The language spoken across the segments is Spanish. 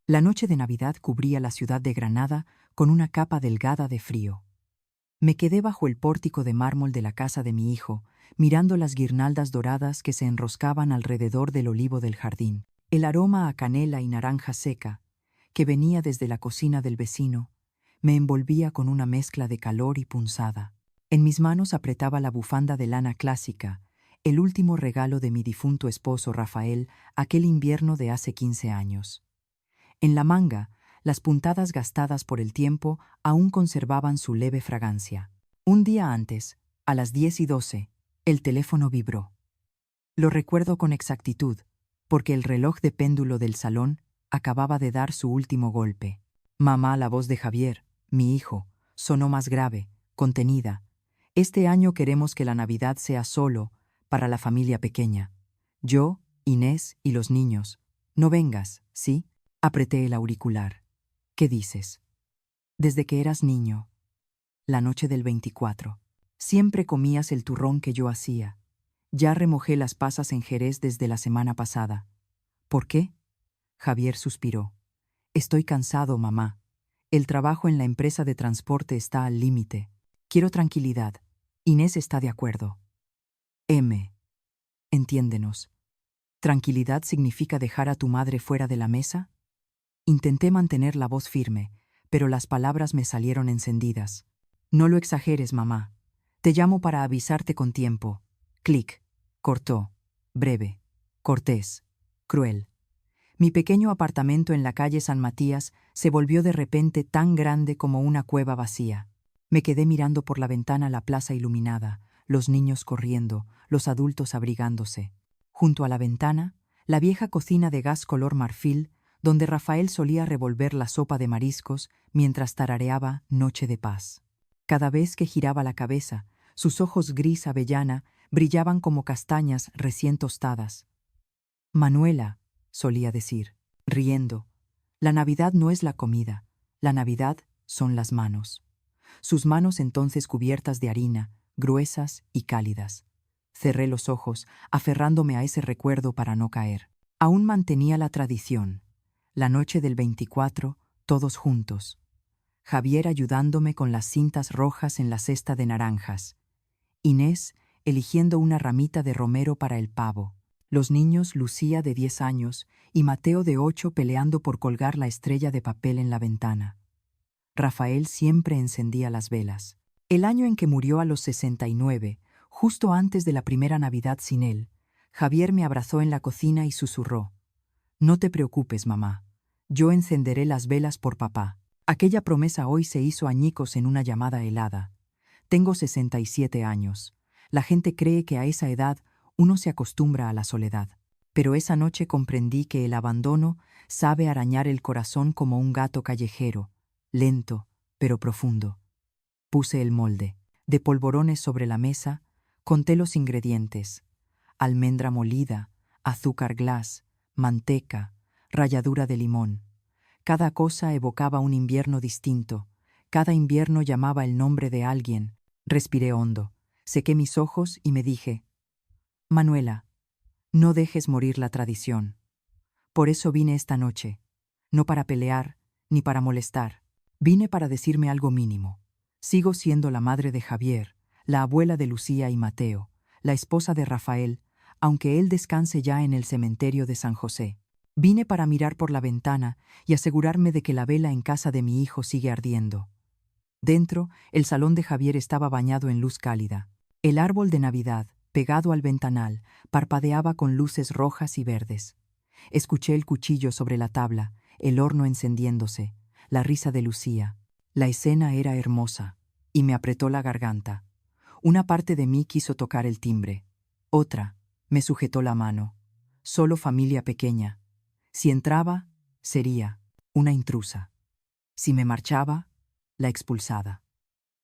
La noche de Navidad cubría la ciudad de Granada con una capa delgada de frío. Me quedé bajo el pórtico de mármol de la casa de mi hijo, mirando las guirnaldas doradas que se enroscaban alrededor del olivo del jardín. El aroma a canela y naranja seca, que venía desde la cocina del vecino, me envolvía con una mezcla de calor y punzada. En mis manos apretaba la bufanda de lana clásica, el último regalo de mi difunto esposo Rafael aquel invierno de hace 15 años. En la manga, las puntadas gastadas por el tiempo aún conservaban su leve fragancia. Un día antes, a las 10:12, el teléfono vibró. Lo recuerdo con exactitud, porque el reloj de péndulo del salón acababa de dar su último golpe. Mamá, la voz de Javier, mi hijo, sonó más grave, contenida. Este año queremos que la Navidad sea solo para la familia pequeña. Yo, Inés y los niños. No vengas, ¿sí? Apreté el auricular. ¿Qué dices? Desde que eras niño, la noche del 24, siempre comías el turrón que yo hacía. Ya remojé las pasas en Jerez desde la semana pasada. ¿Por qué? Javier suspiró. Estoy cansado, mamá. El trabajo en la empresa de transporte está al límite. Quiero tranquilidad. Inés está de acuerdo. Entiéndenos. ¿Tranquilidad significa dejar a tu madre fuera de la mesa? Intenté mantener la voz firme, pero las palabras me salieron encendidas. No lo exageres, mamá. Te llamo para avisarte con tiempo. Clic. Cortó. Breve. Cortés. Cruel. Mi pequeño apartamento en la calle San Matías se volvió de repente tan grande como una cueva vacía. Me quedé mirando por la ventana la plaza iluminada, los niños corriendo, los adultos abrigándose. Junto a la ventana, la vieja cocina de gas color marfil, donde Rafael solía revolver la sopa de mariscos mientras tarareaba Noche de Paz. Cada vez que giraba la cabeza, sus ojos gris avellana brillaban como castañas recién tostadas. Manuela, solía decir, riendo, la Navidad no es la comida, la Navidad son las manos. Sus manos entonces cubiertas de harina, gruesas y cálidas. Cerré los ojos, aferrándome a ese recuerdo para no caer. Aún mantenía la tradición. La noche del 24, todos juntos. Javier ayudándome con las cintas rojas en la cesta de naranjas. Inés eligiendo una ramita de romero para el pavo. Los niños Lucía de 10 años y Mateo de 8 peleando por colgar la estrella de papel en la ventana. Rafael siempre encendía las velas. El año en que murió a los 69, justo antes de la primera Navidad sin él, Javier me abrazó en la cocina y susurró: «No te preocupes, mamá. Yo encenderé las velas por papá». Aquella promesa hoy se hizo añicos en una llamada helada. Tengo 67 años. La gente cree que a esa edad uno se acostumbra a la soledad. Pero esa noche comprendí que el abandono sabe arañar el corazón como un gato callejero, lento, pero profundo. Puse el molde de polvorones sobre la mesa, conté los ingredientes: almendra molida, azúcar glas, manteca, ralladura de limón. Cada cosa evocaba un invierno distinto, cada invierno llamaba el nombre de alguien. Respiré hondo, sequé mis ojos y me dije: Manuela, no dejes morir la tradición. Por eso vine esta noche, no para pelear ni para molestar. Vine para decirme algo mínimo. Sigo siendo la madre de Javier, la abuela de Lucía y Mateo, la esposa de Rafael, aunque él descanse ya en el cementerio de San José. Vine para mirar por la ventana y asegurarme de que la vela en casa de mi hijo sigue ardiendo. Dentro, el salón de Javier estaba bañado en luz cálida. El árbol de Navidad, pegado al ventanal, parpadeaba con luces rojas y verdes. Escuché el cuchillo sobre la tabla, el horno encendiéndose, la risa de Lucía. La escena era hermosa, y me apretó la garganta. Una parte de mí quiso tocar el timbre. Otra me sujetó la mano. Solo familia pequeña. Si entraba, sería una intrusa. Si me marchaba, la expulsada.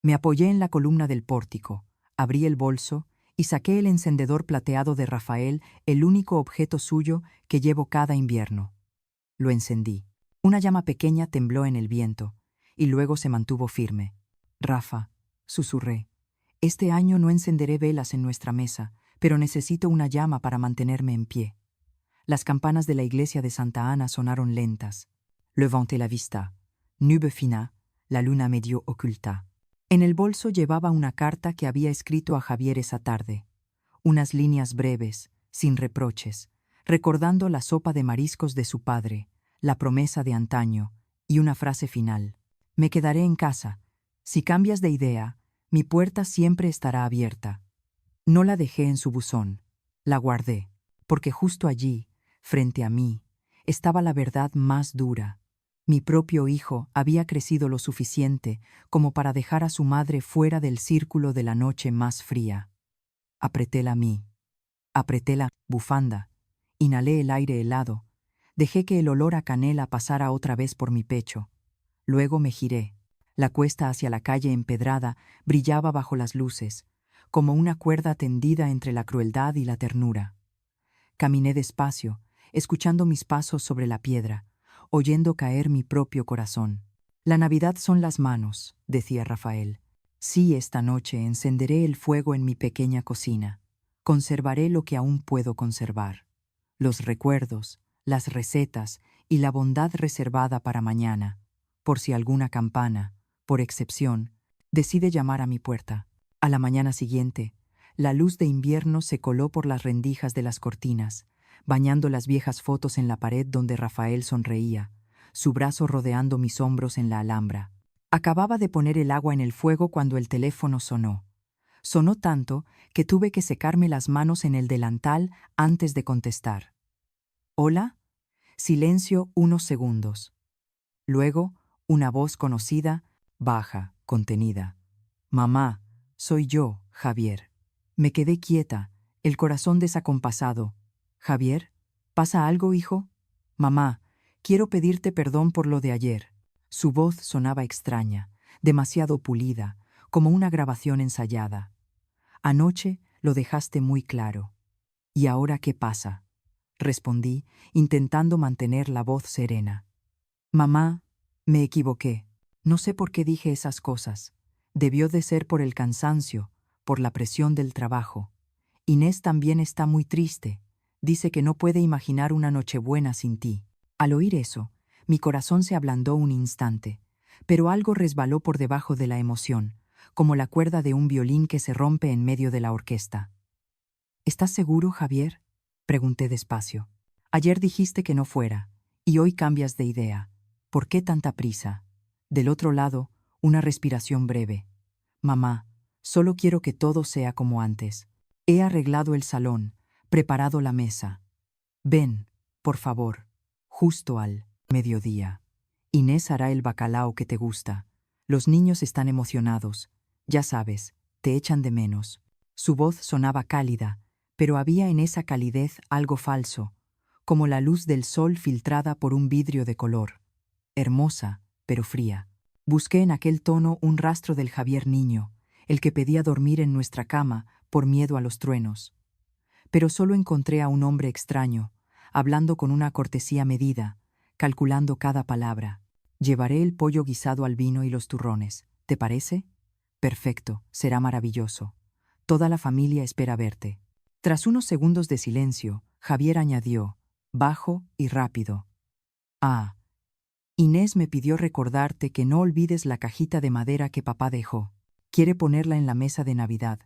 Me apoyé en la columna del pórtico, abrí el bolso y saqué el encendedor plateado de Rafael, el único objeto suyo que llevo cada invierno. Lo encendí. Una llama pequeña tembló en el viento, y luego se mantuvo firme. «Rafa», susurré, «este año no encenderé velas en nuestra mesa, pero necesito una llama para mantenerme en pie». Las campanas de la iglesia de Santa Ana sonaron lentas. Levanté la vista. Nube fina, la luna medio oculta. En el bolso llevaba una carta que había escrito a Javier esa tarde. Unas líneas breves, sin reproches, recordando la sopa de mariscos de su padre, la promesa de antaño, y una frase final. Me quedaré en casa. Si cambias de idea, mi puerta siempre estará abierta. No la dejé en su buzón. La guardé, porque justo allí, frente a mí, estaba la verdad más dura. Mi propio hijo había crecido lo suficiente como para dejar a su madre fuera del círculo de la noche más fría. Apreté la bufanda, inhalé el aire helado, dejé que el olor a canela pasara otra vez por mi pecho. Luego me giré. La cuesta hacia la calle empedrada brillaba bajo las luces, como una cuerda tendida entre la crueldad y la ternura. Caminé despacio, escuchando mis pasos sobre la piedra, oyendo caer mi propio corazón. La Navidad son las manos, decía Rafael. Sí, esta noche encenderé el fuego en mi pequeña cocina. Conservaré lo que aún puedo conservar. Los recuerdos, las recetas y la bondad reservada para mañana, por si alguna campana, por excepción, decide llamar a mi puerta. A la mañana siguiente, la luz de invierno se coló por las rendijas de las cortinas, bañando las viejas fotos en la pared donde Rafael sonreía, su brazo rodeando mis hombros en la alhambra. Acababa de poner el agua en el fuego cuando el teléfono sonó. Sonó tanto que tuve que secarme las manos en el delantal antes de contestar. ¿Hola? Silencio unos segundos. Luego, una voz conocida, baja, contenida. Mamá, soy yo, Javier. Me quedé quieta, el corazón desacompasado. ¿Javier? ¿Pasa algo, hijo? Mamá, quiero pedirte perdón por lo de ayer. Su voz sonaba extraña, demasiado pulida, como una grabación ensayada. Anoche lo dejaste muy claro. ¿Y ahora qué pasa? Respondí, intentando mantener la voz serena. Mamá, me equivoqué. No sé por qué dije esas cosas. Debió de ser por el cansancio, por la presión del trabajo. Inés también está muy triste. Dice que no puede imaginar una Nochebuena sin ti. Al oír eso, mi corazón se ablandó un instante, pero algo resbaló por debajo de la emoción, como la cuerda de un violín que se rompe en medio de la orquesta. ¿Estás seguro, Javier? Pregunté despacio. Ayer dijiste que no fuera, y hoy cambias de idea. ¿Por qué tanta prisa? Del otro lado, una respiración breve. Mamá, solo quiero que todo sea como antes. He arreglado el salón, preparado la mesa. Ven, por favor, justo al mediodía. Inés hará el bacalao que te gusta. Los niños están emocionados. Ya sabes, te echan de menos. Su voz sonaba cálida, pero había en esa calidez algo falso, como la luz del sol filtrada por un vidrio de color. Hermosa, pero fría. Busqué en aquel tono un rastro del Javier niño, el que pedía dormir en nuestra cama por miedo a los truenos. Pero solo encontré a un hombre extraño, hablando con una cortesía medida, calculando cada palabra. Llevaré el pollo guisado al vino y los turrones. ¿Te parece? Perfecto, será maravilloso. Toda la familia espera verte. Tras unos segundos de silencio, Javier añadió, bajo y rápido. Ah, Inés me pidió recordarte que no olvides la cajita de madera que papá dejó. Quiere ponerla en la mesa de Navidad,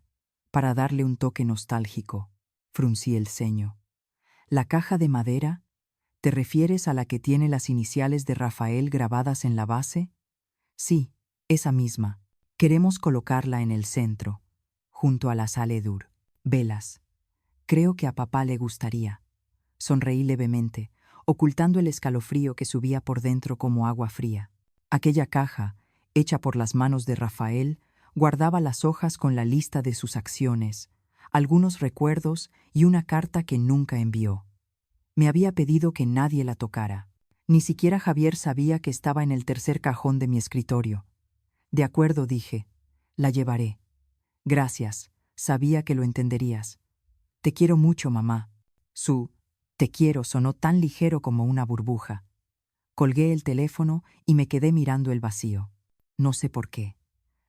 para darle un toque nostálgico. Fruncí el ceño. ¿La caja de madera? ¿Te refieres a la que tiene las iniciales de Rafael grabadas en la base? Sí, esa misma. Queremos colocarla en el centro, junto a la Saledur. Velas. Creo que a papá le gustaría. Sonreí levemente, ocultando el escalofrío que subía por dentro como agua fría. Aquella caja, hecha por las manos de Rafael, guardaba las hojas con la lista de sus acciones, algunos recuerdos y una carta que nunca envió. Me había pedido que nadie la tocara. Ni siquiera Javier sabía que estaba en el tercer cajón de mi escritorio. De acuerdo, dije. La llevaré. Gracias, sabía que lo entenderías. Te quiero mucho, mamá. Su te quiero sonó tan ligero como una burbuja. Colgué el teléfono y me quedé mirando el vacío. No sé por qué.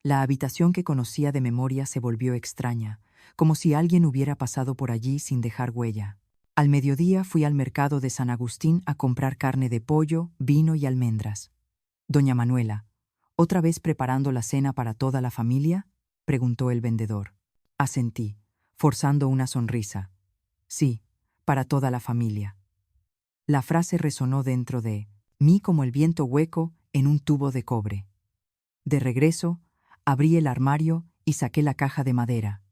La habitación que conocía de memoria se volvió extraña, como si alguien hubiera pasado por allí sin dejar huella. Al mediodía fui al mercado de San Agustín a comprar carne de pollo, vino y almendras. Doña Manuela, ¿otra vez preparando la cena para toda la familia?, preguntó el vendedor. Asentí, forzando una sonrisa. Sí, para toda la familia. La frase resonó dentro de mí como el viento hueco en un tubo de cobre. De regreso, abrí el armario y saqué la caja de madera.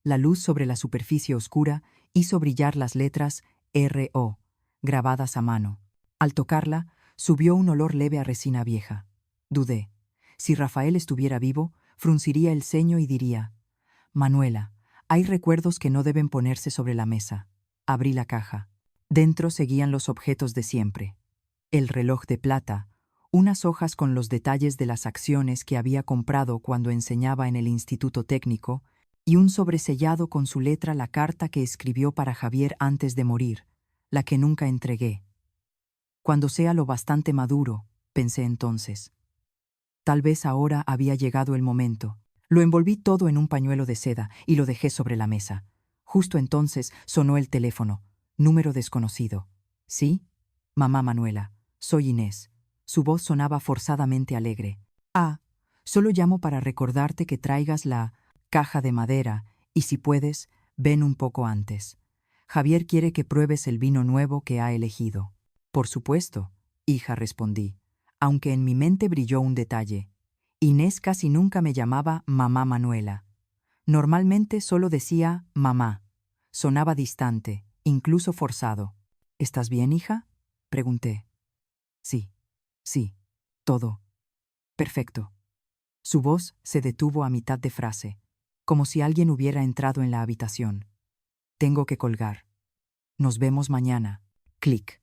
La luz sobre la superficie oscura hizo brillar las letras R.O., grabadas a mano. Al tocarla, subió un olor leve a resina vieja. Dudé. Si Rafael estuviera vivo, frunciría el ceño y diría: Manuela, hay recuerdos que no deben ponerse sobre la mesa. Abrí la caja. Dentro seguían los objetos de siempre. El reloj de plata, unas hojas con los detalles de las acciones que había comprado cuando enseñaba en el Instituto Técnico, y un sobresellado con su letra la carta que escribió para Javier antes de morir, la que nunca entregué. Cuando sea lo bastante maduro, pensé entonces. Tal vez ahora había llegado el momento. Lo envolví todo en un pañuelo de seda y lo dejé sobre la mesa. Justo entonces sonó el teléfono. Número desconocido. ¿Sí? Mamá Manuela, soy Inés. Su voz sonaba forzadamente alegre. Ah, solo llamo para recordarte que traigas la caja de madera y si puedes, ven un poco antes. Javier quiere que pruebes el vino nuevo que ha elegido. Por supuesto, hija, respondí, aunque en mi mente brilló un detalle. Inés casi nunca me llamaba mamá Manuela. Normalmente solo decía mamá. Sonaba distante, incluso forzado. ¿Estás bien, hija?, pregunté. Sí, sí, todo. Perfecto. Su voz se detuvo a mitad de frase, como si alguien hubiera entrado en la habitación. Tengo que colgar. Nos vemos mañana. Clic.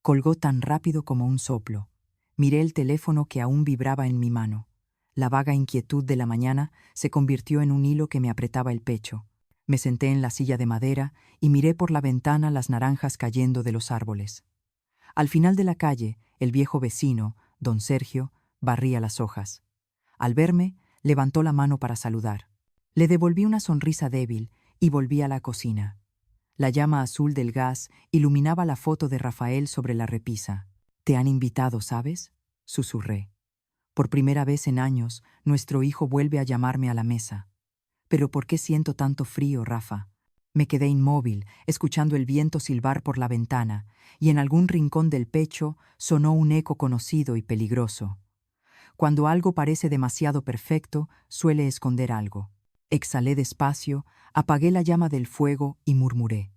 Colgó tan rápido como un soplo. Miré el teléfono que aún vibraba en mi mano. La vaga inquietud de la mañana se convirtió en un hilo que me apretaba el pecho. Me senté en la silla de madera y miré por la ventana las naranjas cayendo de los árboles. Al final de la calle, el viejo vecino, don Sergio, barría las hojas. Al verme, levantó la mano para saludar. Le devolví una sonrisa débil y volví a la cocina. La llama azul del gas iluminaba la foto de Rafael sobre la repisa. «Te han invitado, ¿sabes?», susurré. Por primera vez en años, nuestro hijo vuelve a llamarme a la mesa. «¿Pero por qué siento tanto frío, Rafa?». Me quedé inmóvil, escuchando el viento silbar por la ventana, y en algún rincón del pecho sonó un eco conocido y peligroso. Cuando algo parece demasiado perfecto, suele esconder algo. Exhalé despacio, apagué la llama del fuego y murmuré: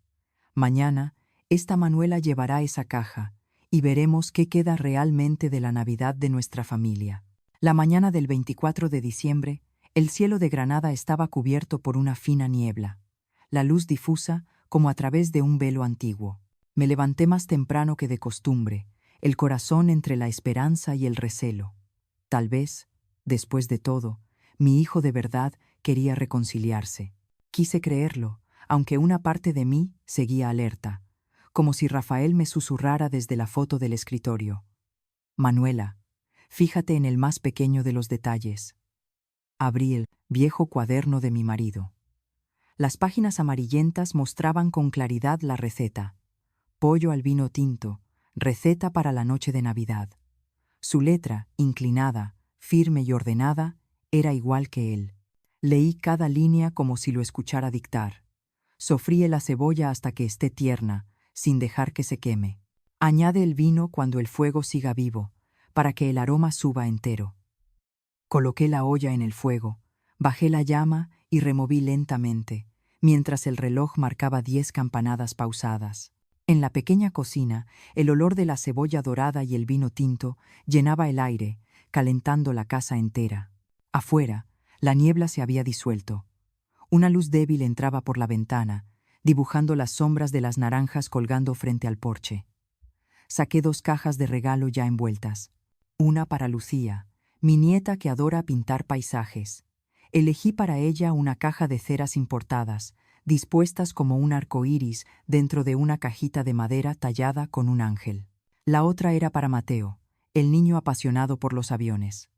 «Mañana, esta Manuela llevará esa caja, y veremos qué queda realmente de la Navidad de nuestra familia». La mañana del 24 de diciembre, el cielo de Granada estaba cubierto por una fina niebla. La luz difusa como a través de un velo antiguo. Me levanté más temprano que de costumbre, el corazón entre la esperanza y el recelo. Tal vez, después de todo, mi hijo de verdad quería reconciliarse. Quise creerlo, aunque una parte de mí seguía alerta, como si Rafael me susurrara desde la foto del escritorio: «Manuela, fíjate en el más pequeño de los detalles». Abrí el viejo cuaderno de mi marido. Las páginas amarillentas mostraban con claridad la receta: pollo al vino tinto, receta para la noche de Navidad. Su letra, inclinada, firme y ordenada, era igual que él. Leí cada línea como si lo escuchara dictar. Sofríe la cebolla hasta que esté tierna, sin dejar que se queme. Añade el vino cuando el fuego siga vivo, para que el aroma suba entero. Coloqué la olla en el fuego, bajé la llama y removí lentamente, mientras el reloj marcaba 10 campanadas pausadas. En la pequeña cocina, el olor de la cebolla dorada y el vino tinto llenaba el aire, calentando la casa entera. Afuera, la niebla se había disuelto. Una luz débil entraba por la ventana, dibujando las sombras de las naranjas colgando frente al porche. Saqué 2 cajas de regalo ya envueltas. Una para Lucía, mi nieta que adora pintar paisajes. Elegí para ella una caja de ceras importadas, dispuestas como un arco iris dentro de una cajita de madera tallada con un ángel. La otra era para Mateo, el niño apasionado por los aviones.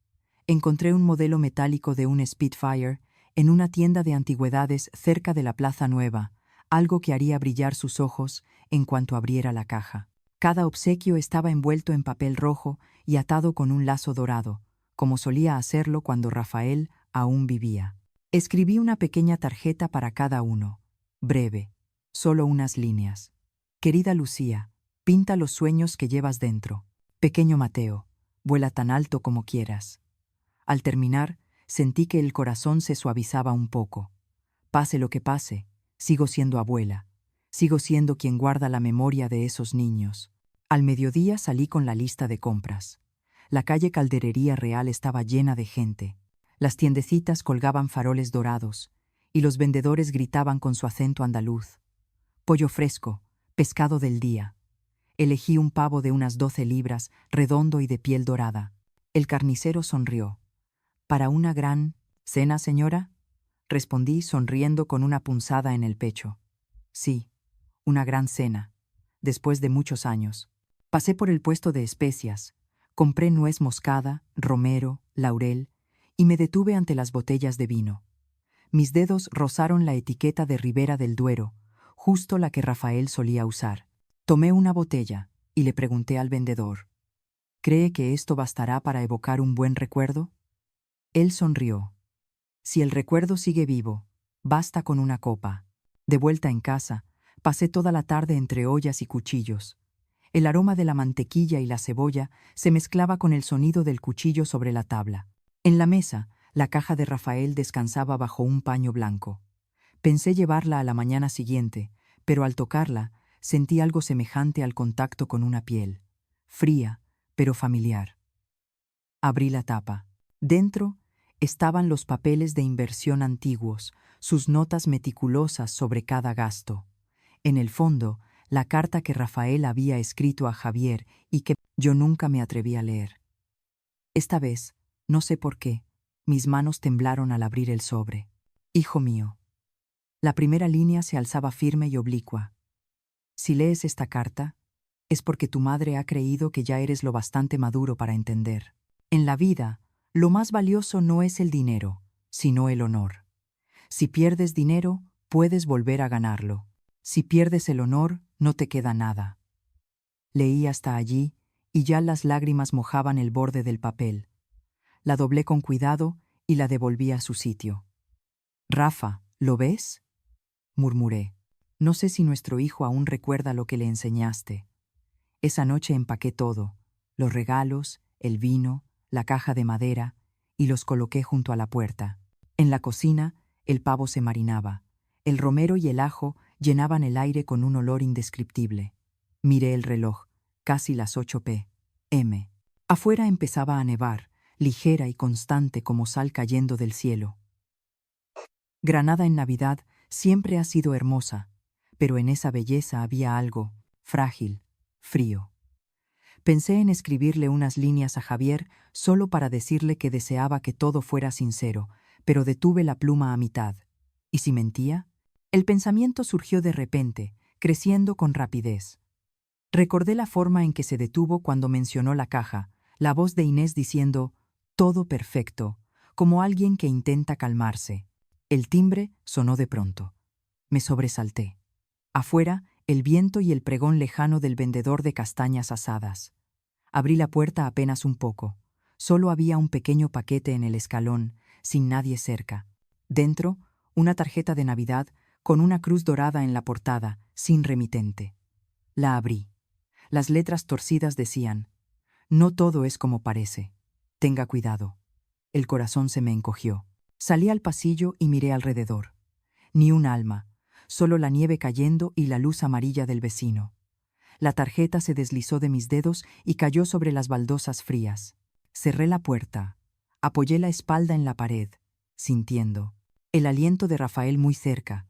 Encontré un modelo metálico de un Spitfire en una tienda de antigüedades cerca de la Plaza Nueva, algo que haría brillar sus ojos en cuanto abriera la caja. Cada obsequio estaba envuelto en papel rojo y atado con un lazo dorado, como solía hacerlo cuando Rafael aún vivía. Escribí una pequeña tarjeta para cada uno, breve, solo unas líneas. Querida Lucía, pinta los sueños que llevas dentro. Pequeño Mateo, vuela tan alto como quieras. Al terminar, sentí que el corazón se suavizaba un poco. Pase lo que pase, sigo siendo abuela. Sigo siendo quien guarda la memoria de esos niños. Al mediodía salí con la lista de compras. La calle Calderería Real estaba llena de gente. Las tiendecitas colgaban faroles dorados, y los vendedores gritaban con su acento andaluz. Pollo fresco, pescado del día. Elegí un pavo de unas 12 libras, redondo y de piel dorada. El carnicero sonrió. ¿Para una gran cena, señora? Respondí sonriendo con una punzada en el pecho. Sí, una gran cena, después de muchos años. Pasé por el puesto de especias, compré nuez moscada, romero, laurel, y me detuve ante las botellas de vino. Mis dedos rozaron la etiqueta de Ribera del Duero, justo la que Rafael solía usar. Tomé una botella y le pregunté al vendedor, ¿cree que esto bastará para evocar un buen recuerdo? Él sonrió. Si el recuerdo sigue vivo, basta con una copa. De vuelta en casa, pasé toda la tarde entre ollas y cuchillos. El aroma de la mantequilla y la cebolla se mezclaba con el sonido del cuchillo sobre la tabla. En la mesa, la caja de Rafael descansaba bajo un paño blanco. Pensé llevarla a la mañana siguiente, pero al tocarla, sentí algo semejante al contacto con una piel. Fría, pero familiar. Abrí la tapa. Dentro estaban los papeles de inversión antiguos, sus notas meticulosas sobre cada gasto. En el fondo, la carta que Rafael había escrito a Javier y que yo nunca me atreví a leer. Esta vez, no sé por qué, mis manos temblaron al abrir el sobre. Hijo mío. La primera línea se alzaba firme y oblicua. Si lees esta carta, es porque tu madre ha creído que ya eres lo bastante maduro para entender. En la vida, lo más valioso no es el dinero, sino el honor. Si pierdes dinero, puedes volver a ganarlo. Si pierdes el honor, no te queda nada. Leí hasta allí, y ya las lágrimas mojaban el borde del papel. La doblé con cuidado y la devolví a su sitio. Rafa, ¿lo ves? Murmuré. No sé si nuestro hijo aún recuerda lo que le enseñaste. Esa noche empaqué todo, los regalos, el vino, la caja de madera, y los coloqué junto a la puerta. En la cocina, el pavo se marinaba. El romero y el ajo llenaban el aire con un olor indescriptible. Miré el reloj, casi las 8 p.m. Afuera empezaba a nevar, ligera y constante como sal cayendo del cielo. Granada en Navidad siempre ha sido hermosa, pero en esa belleza había algo frágil, frío. Pensé en escribirle unas líneas a Javier solo para decirle que deseaba que todo fuera sincero, pero detuve la pluma a mitad. ¿Y si mentía? El pensamiento surgió de repente, creciendo con rapidez. Recordé la forma en que se detuvo cuando mencionó la caja, la voz de Inés diciendo, «Todo perfecto», como alguien que intenta calmarse. El timbre sonó de pronto. Me sobresalté. Afuera, el viento y el pregón lejano del vendedor de castañas asadas. Abrí la puerta apenas un poco. Solo había un pequeño paquete en el escalón, sin nadie cerca. Dentro, una tarjeta de Navidad con una cruz dorada en la portada, sin remitente. La abrí. Las letras torcidas decían, «No todo es como parece. Tenga cuidado». El corazón se me encogió. Salí al pasillo y miré alrededor. Ni un alma, solo la nieve cayendo y la luz amarilla del vecino. La tarjeta se deslizó de mis dedos y cayó sobre las baldosas frías. Cerré la puerta. Apoyé la espalda en la pared, sintiendo el aliento de Rafael muy cerca,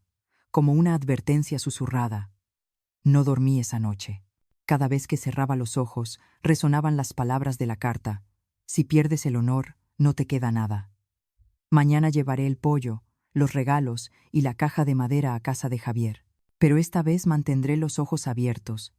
como una advertencia susurrada. No dormí esa noche. Cada vez que cerraba los ojos, resonaban las palabras de la carta. Si pierdes el honor, no te queda nada. Mañana llevaré el pollo, los regalos y la caja de madera a casa de Javier. Pero esta vez mantendré los ojos abiertos.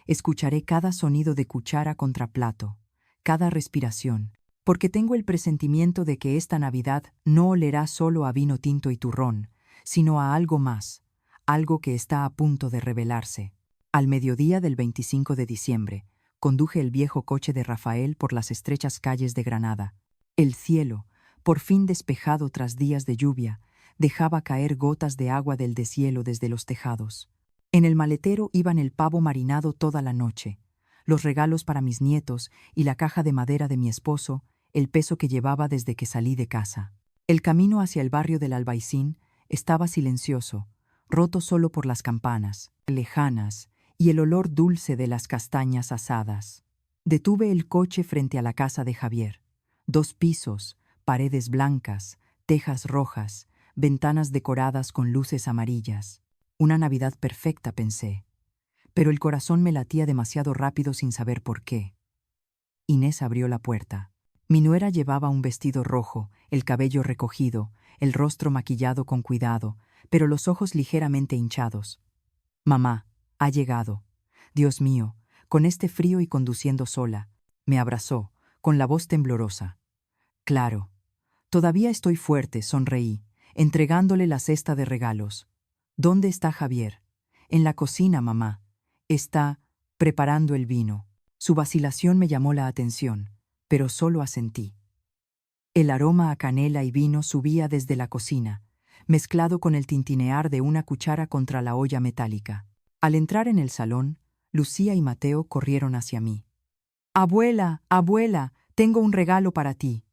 Escucharé cada sonido de cuchara contra plato, cada respiración, porque tengo el presentimiento de que esta Navidad no olerá solo a vino tinto y turrón, sino a algo más, algo que está a punto de revelarse. Al mediodía del 25 de diciembre, conduje el viejo coche de Rafael por las estrechas calles de Granada. El cielo, por fin despejado tras días de lluvia, dejaba caer gotas de agua del deshielo desde los tejados. En el maletero iban el pavo marinado toda la noche, los regalos para mis nietos y la caja de madera de mi esposo, el peso que llevaba desde que salí de casa. El camino hacia el barrio del Albaicín estaba silencioso, roto solo por las campanas, lejanas, y el olor dulce de las castañas asadas. Detuve el coche frente a la casa de Javier. 2 pisos, paredes blancas, tejas rojas, ventanas decoradas con luces amarillas. Una Navidad perfecta, pensé. Pero el corazón me latía demasiado rápido sin saber por qué. Inés abrió la puerta. Mi nuera llevaba un vestido rojo, el cabello recogido, el rostro maquillado con cuidado, pero los ojos ligeramente hinchados. «Mamá, ha llegado. Dios mío», con este frío y conduciendo sola. Me abrazó, con la voz temblorosa. «Claro. Todavía estoy fuerte», sonreí, entregándole la cesta de regalos. «¿Dónde está Javier?» «En la cocina, mamá. Está preparando el vino». Su vacilación me llamó la atención, pero solo asentí. El aroma a canela y vino subía desde la cocina, mezclado con el tintinear de una cuchara contra la olla metálica. Al entrar en el salón, Lucía y Mateo corrieron hacia mí. «Abuela, abuela, tengo un regalo para ti».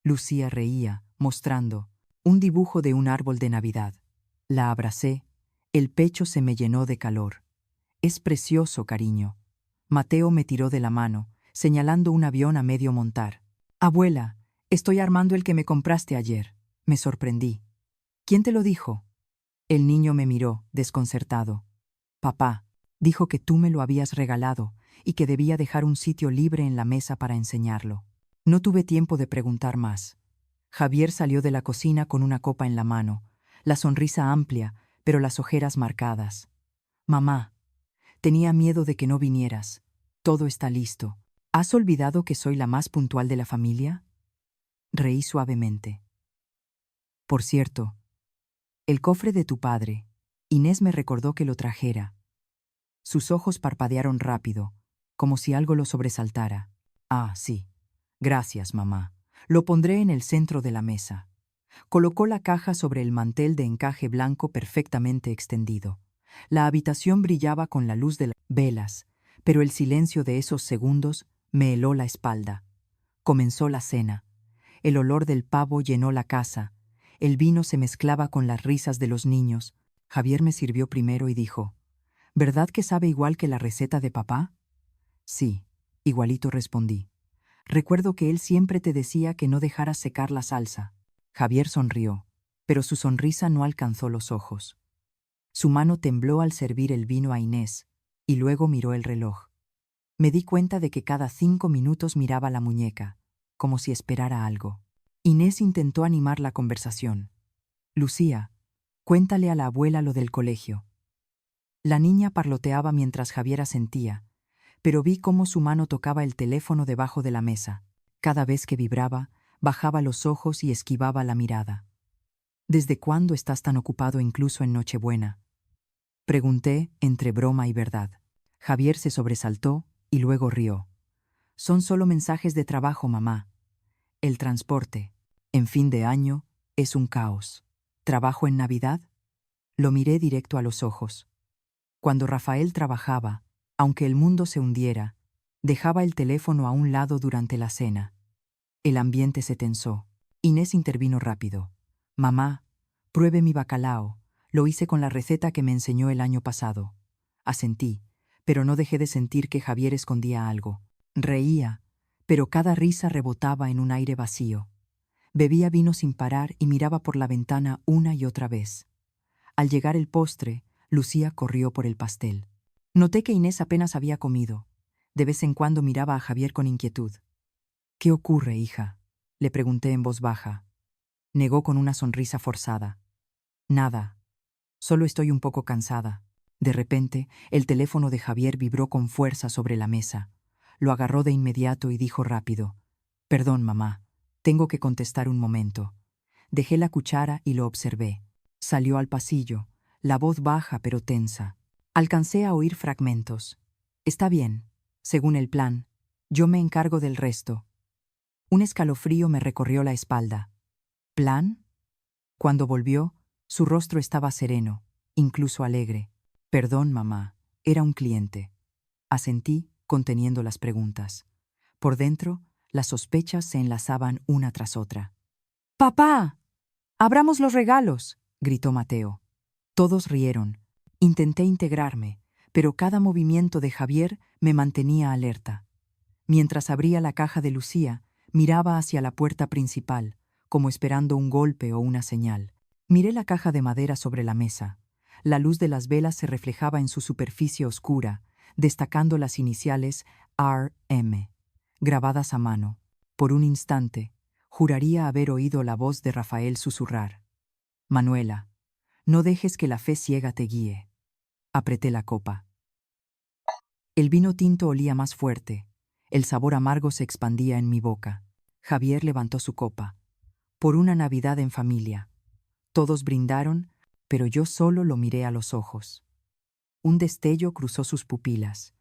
Lucía reía, mostrando un dibujo de un árbol de Navidad. La abracé, el pecho se me llenó de calor. «Es precioso, cariño». Mateo me tiró de la mano, señalando un avión a medio montar. «Abuela, estoy armando el que me compraste ayer». Me sorprendí. «¿Quién te lo dijo?» El niño me miró, desconcertado. «Papá, dijo que tú me lo habías regalado y que debía dejar un sitio libre en la mesa para enseñarlo». No tuve tiempo de preguntar más. Javier salió de la cocina con una copa en la mano, la sonrisa amplia, pero las ojeras marcadas. «Mamá, tenía miedo de que no vinieras. Todo está listo. ¿Has olvidado que soy la más puntual de la familia?» Reí suavemente. «Por cierto, el cofre de tu padre». Inés me recordó que lo trajera. Sus ojos parpadearon rápido, como si algo lo sobresaltara. «Ah, sí. Gracias, mamá. Lo pondré en el centro de la mesa». Colocó la caja sobre el mantel de encaje blanco perfectamente extendido. La habitación brillaba con la luz de las velas, pero el silencio de esos segundos me heló la espalda. Comenzó la cena. El olor del pavo llenó la casa. El vino se mezclaba con las risas de los niños. Javier me sirvió primero y dijo: «¿Verdad que sabe igual que la receta de papá?» «Sí», igualito respondí. «Recuerdo que él siempre te decía que no dejaras secar la salsa». Javier sonrió, pero su sonrisa no alcanzó los ojos. Su mano tembló al servir el vino a Inés, y luego miró el reloj. Me di cuenta de que cada 5 minutos miraba la muñeca, como si esperara algo. Inés intentó animar la conversación. «Lucía, cuéntale a la abuela lo del colegio». La niña parloteaba mientras Javier asentía, pero vi cómo su mano tocaba el teléfono debajo de la mesa. Cada vez que vibraba, bajaba los ojos y esquivaba la mirada. «¿Desde cuándo estás tan ocupado incluso en Nochebuena?», pregunté entre broma y verdad. Javier se sobresaltó y luego rió. «Son solo mensajes de trabajo, mamá. El transporte, en fin de año, es un caos. ¿Trabajo en Navidad?». Lo miré directo a los ojos. Cuando Rafael trabajaba, aunque el mundo se hundiera, dejaba el teléfono a un lado durante la cena. El ambiente se tensó. Inés intervino rápido. «Mamá, pruebe mi bacalao. Lo hice con la receta que me enseñó el año pasado». Asentí, pero no dejé de sentir que Javier escondía algo. Reía, pero cada risa rebotaba en un aire vacío. Bebía vino sin parar y miraba por la ventana una y otra vez. Al llegar el postre, Lucía corrió por el pastel. Noté que Inés apenas había comido. De vez en cuando miraba a Javier con inquietud. «¿Qué ocurre, hija?», le pregunté en voz baja. Negó con una sonrisa forzada. «Nada. Solo estoy un poco cansada». De repente, el teléfono de Javier vibró con fuerza sobre la mesa. Lo agarró de inmediato y dijo rápido: «Perdón, mamá. Tengo que contestar un momento». Dejé la cuchara y lo observé. Salió al pasillo, la voz baja pero tensa. Alcancé a oír fragmentos. Está bien, según el plan. Yo me encargo del resto. Un escalofrío me recorrió la espalda. ¿Plan? Cuando volvió, su rostro estaba sereno, incluso alegre. Perdón, mamá, era un cliente. Asentí, conteniendo las preguntas. Por dentro, las sospechas se enlazaban una tras otra. ¡Papá! ¡Abramos los regalos!, gritó Mateo. Todos rieron. Intenté integrarme, pero cada movimiento de Javier me mantenía alerta. Mientras abría la caja de Lucía, miraba hacia la puerta principal, como esperando un golpe o una señal. Miré la caja de madera sobre la mesa. La luz de las velas se reflejaba en su superficie oscura, destacando las iniciales R.M., grabadas a mano. Por un instante, juraría haber oído la voz de Rafael susurrar: Manuela, no dejes que la fe ciega te guíe. Apreté la copa. El vino tinto olía más fuerte. El sabor amargo se expandía en mi boca. Javier levantó su copa. Por una Navidad en familia. Todos brindaron, pero yo solo lo miré a los ojos. Un destello cruzó sus pupilas.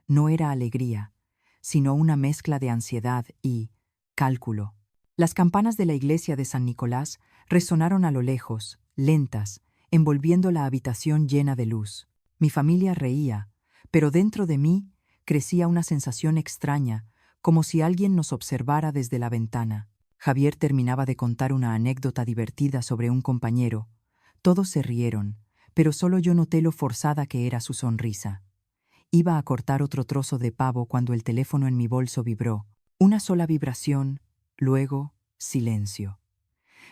No era alegría, sino una mezcla de ansiedad y cálculo. Las campanas de la iglesia de San Nicolás resonaron a lo lejos, lentas, envolviendo la habitación llena de luz. Mi familia reía, pero dentro de mí crecía una sensación extraña, como si alguien nos observara desde la ventana. Javier terminaba de contar una anécdota divertida sobre un compañero. Todos se rieron, pero solo yo noté lo forzada que era su sonrisa. Iba a cortar otro trozo de pavo cuando el teléfono en mi bolso vibró. Una sola vibración, luego silencio.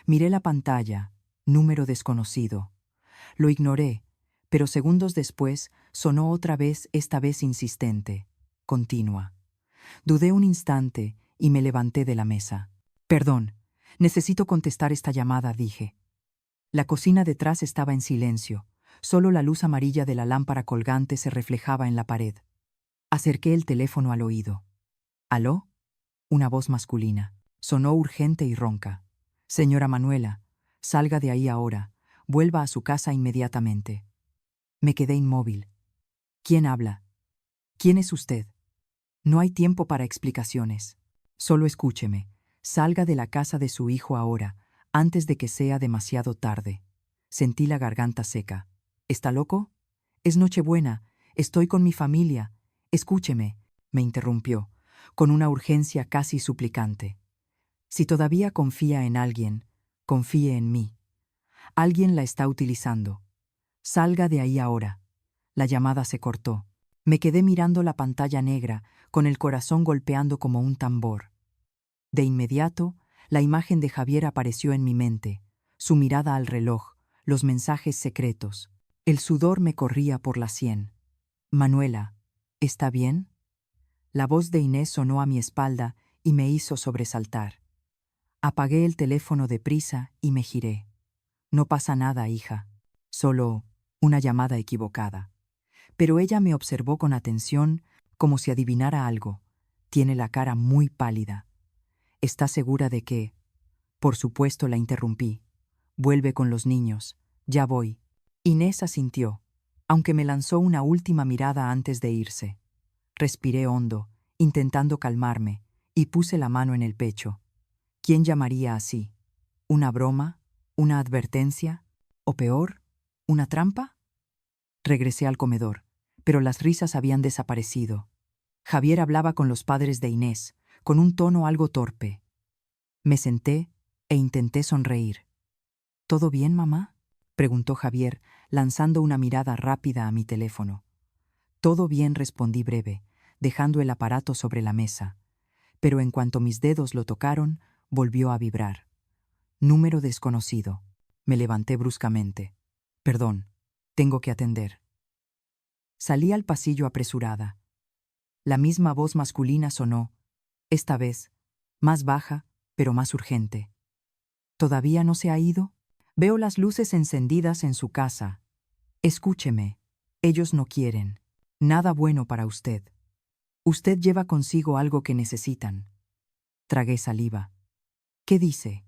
Miré la pantalla, número desconocido. Lo ignoré, pero segundos después sonó otra vez, esta vez insistente, continua. Dudé un instante y me levanté de la mesa. Perdón, necesito contestar esta llamada, dije. La cocina detrás estaba en silencio. Solo la luz amarilla de la lámpara colgante se reflejaba en la pared. Acerqué el teléfono al oído. ¿Aló? Una voz masculina. Sonó urgente y ronca. Señora Manuela, salga de ahí ahora. Vuelva a su casa inmediatamente. Me quedé inmóvil. ¿Quién habla? ¿Quién es usted? No hay tiempo para explicaciones. Solo escúcheme. Salga de la casa de su hijo ahora, antes de que sea demasiado tarde. Sentí la garganta seca. ¿Está loco? Es Nochebuena. Estoy con mi familia. Escúcheme, me interrumpió, con una urgencia casi suplicante. Si todavía confía en alguien, confíe en mí. Alguien la está utilizando. Salga de ahí ahora. La llamada se cortó. Me quedé mirando la pantalla negra, con el corazón golpeando como un tambor. De inmediato, la imagen de Javier apareció en mi mente, su mirada al reloj, los mensajes secretos. El sudor me corría por la sien. Manuela, ¿está bien? La voz de Inés sonó a mi espalda y me hizo sobresaltar. Apagué el teléfono deprisa y me giré. No pasa nada, hija. Solo una llamada equivocada. Pero ella me observó con atención, como si adivinara algo. Tiene la cara muy pálida. ¿Está segura de que...? Por supuesto, la interrumpí. Vuelve con los niños. Ya voy. Inés asintió, aunque me lanzó una última mirada antes de irse. Respiré hondo, intentando calmarme, y puse la mano en el pecho. ¿Quién llamaría así? ¿Una broma? ¿Una advertencia? ¿O peor, una trampa? Regresé al comedor, pero las risas habían desaparecido. Javier hablaba con los padres de Inés, con un tono algo torpe. Me senté e intenté sonreír. ¿Todo bien, mamá?, preguntó Javier, lanzando una mirada rápida a mi teléfono. Todo bien, respondí breve, dejando el aparato sobre la mesa. Pero en cuanto mis dedos lo tocaron, volvió a vibrar. Número desconocido. Me levanté bruscamente. Perdón, tengo que atender. Salí al pasillo apresurada. La misma voz masculina sonó, esta vez, más baja, pero más urgente. ¿Todavía no se ha ido? Veo las luces encendidas en su casa. Escúcheme, ellos no quieren nada bueno para usted. Usted lleva consigo algo que necesitan. Tragué saliva. ¿Qué dice?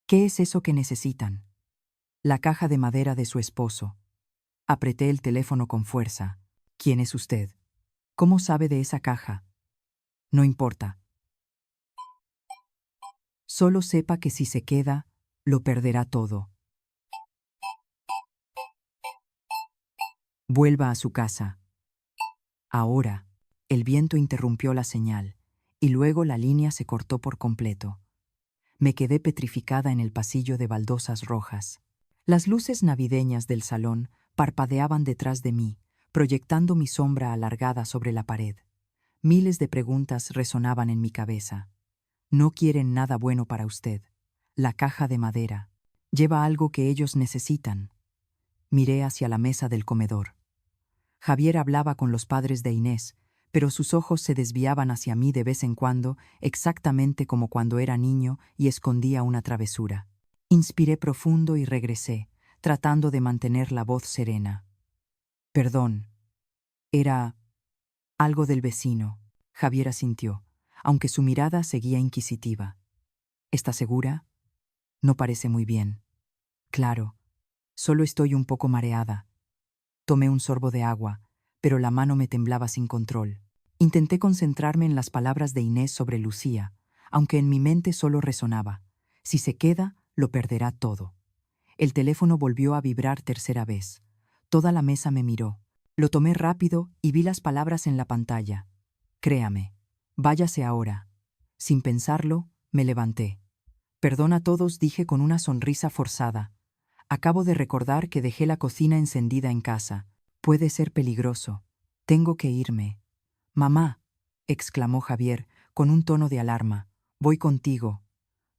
¿Qué es eso que necesitan? La caja de madera de su esposo. Apreté el teléfono con fuerza. ¿Quién es usted? ¿Cómo sabe de esa caja? No importa. Solo sepa que si se queda, lo perderá todo. Vuelva a su casa. Ahora, el viento interrumpió la señal, y luego la línea se cortó por completo. Me quedé petrificada en el pasillo de baldosas rojas. Las luces navideñas del salón parpadeaban detrás de mí, proyectando mi sombra alargada sobre la pared. Miles de preguntas resonaban en mi cabeza. No quieren nada bueno para usted. La caja de madera. Lleva algo que ellos necesitan. Miré hacia la mesa del comedor. Javier hablaba con los padres de Inés, pero sus ojos se desviaban hacia mí de vez en cuando, exactamente como cuando era niño y escondía una travesura. Inspiré profundo y regresé, tratando de mantener la voz serena. Perdón. Era algo del vecino. Javier asintió, aunque su mirada seguía inquisitiva. ¿Está segura? No parece muy bien. Claro. Solo estoy un poco mareada. Tomé un sorbo de agua, pero la mano me temblaba sin control. Intenté concentrarme en las palabras de Inés sobre Lucía, aunque en mi mente solo resonaba. Si se queda, lo perderá todo. El teléfono volvió a vibrar tercera vez. Toda la mesa me miró. Lo tomé rápido y vi las palabras en la pantalla. Créame. Váyase ahora. Sin pensarlo, me levanté. Perdón a todos, dije con una sonrisa forzada. Acabo de recordar que dejé la cocina encendida en casa. Puede ser peligroso. Tengo que irme. Mamá, exclamó Javier, con un tono de alarma. Voy contigo.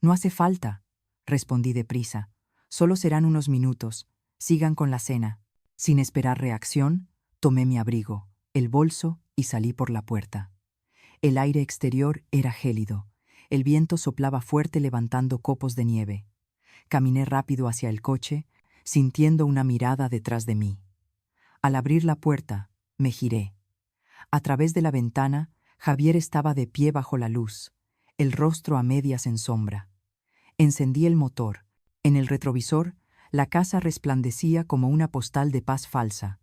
No hace falta, respondí deprisa. Solo serán unos minutos. Sigan con la cena. Sin esperar reacción, tomé mi abrigo, el bolso y salí por la puerta. El aire exterior era gélido. El viento soplaba fuerte levantando copos de nieve. Caminé rápido hacia el coche, sintiendo una mirada detrás de mí. Al abrir la puerta, me giré. A través de la ventana, Javier estaba de pie bajo la luz, el rostro a medias en sombra. Encendí el motor. En el retrovisor, la casa resplandecía como una postal de paz falsa.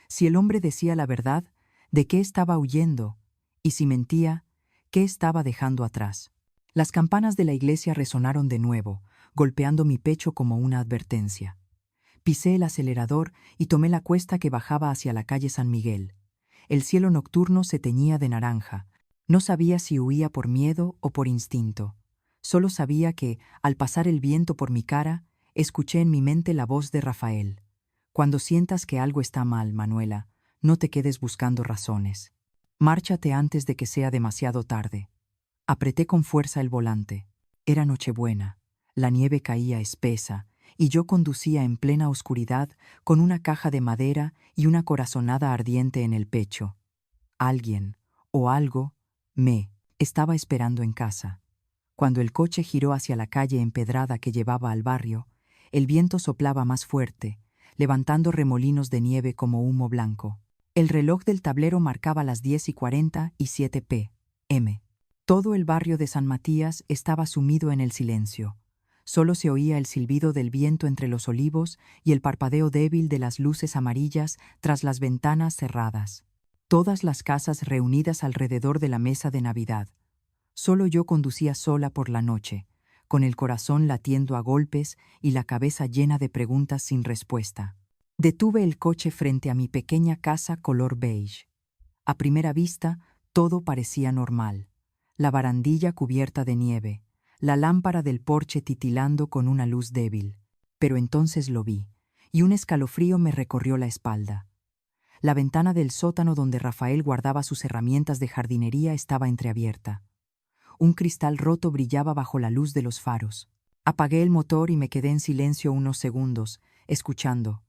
Si el hombre decía la verdad, ¿de qué estaba huyendo? Y si mentía, ¿qué estaba dejando atrás? Las campanas de la iglesia resonaron de nuevo, golpeando mi pecho como una advertencia. Pisé el acelerador y tomé la cuesta que bajaba hacia la calle San Miguel. El cielo nocturno se teñía de naranja. No sabía si huía por miedo o por instinto. Solo sabía que, al pasar el viento por mi cara, escuché en mi mente la voz de Rafael. Cuando sientas que algo está mal, Manuela, no te quedes buscando razones. Márchate antes de que sea demasiado tarde. Apreté con fuerza el volante. Era Nochebuena. La nieve caía espesa, y yo conducía en plena oscuridad con una caja de madera y una corazonada ardiente en el pecho. Alguien, o algo, me estaba esperando en casa. Cuando el coche giró hacia la calle empedrada que llevaba al barrio, el viento soplaba más fuerte, levantando remolinos de nieve como humo blanco. El reloj del tablero marcaba las 10:47 p.m. Todo el barrio de San Matías estaba sumido en el silencio. Solo se oía el silbido del viento entre los olivos y el parpadeo débil de las luces amarillas tras las ventanas cerradas. Todas las casas reunidas alrededor de la mesa de Navidad. Solo yo conducía sola por la noche, con el corazón latiendo a golpes y la cabeza llena de preguntas sin respuesta. Detuve el coche frente a mi pequeña casa color beige. A primera vista, todo parecía normal. La barandilla cubierta de nieve, la lámpara del porche titilando con una luz débil. Pero entonces lo vi, y un escalofrío me recorrió la espalda. La ventana del sótano donde Rafael guardaba sus herramientas de jardinería estaba entreabierta. Un cristal roto brillaba bajo la luz de los faros. Apagué el motor y me quedé en silencio unos segundos, escuchando.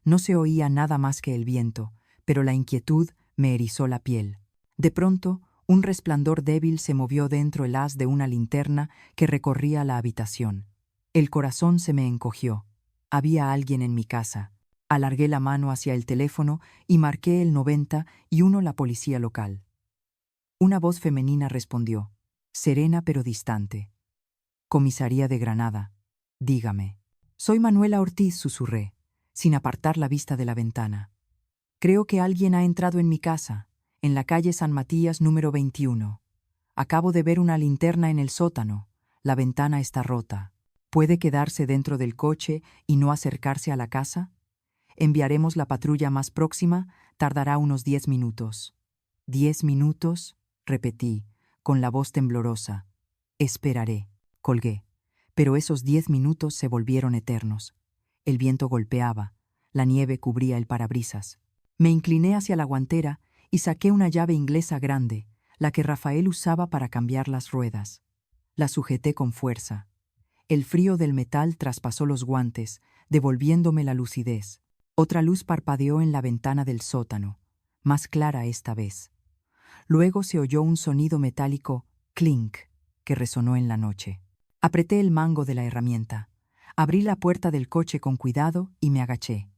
No se oía nada más que el viento, pero la inquietud me erizó la piel. De pronto, un resplandor débil se movió dentro el haz de una linterna que recorría la habitación. El corazón se me encogió. Había alguien en mi casa. Alargué la mano hacia el teléfono y marqué el 90 y la policía local. Una voz femenina respondió, serena pero distante. Comisaría de Granada. Dígame. Soy Manuela Ortiz, susurré. sin apartar la vista de la ventana. Creo que alguien ha entrado en mi casa, en la calle San Matías número 21. Acabo de ver una linterna en el sótano. La ventana está rota. ¿Puede quedarse dentro del coche y no acercarse a la casa? Enviaremos la patrulla más próxima, tardará unos 10 minutos. ¿10 minutos? Repetí, con la voz temblorosa. Esperaré. Colgué. Pero esos 10 minutos se volvieron eternos. El viento golpeaba, la nieve cubría el parabrisas. Me incliné hacia la guantera y saqué una llave inglesa grande, la que Rafael usaba para cambiar las ruedas. La sujeté con fuerza. El frío del metal traspasó los guantes, devolviéndome la lucidez. Otra luz parpadeó en la ventana del sótano, más clara esta vez. Luego se oyó un sonido metálico, clink, que resonó en la noche. Apreté el mango de la herramienta. Abrí la puerta del coche con cuidado y me agaché.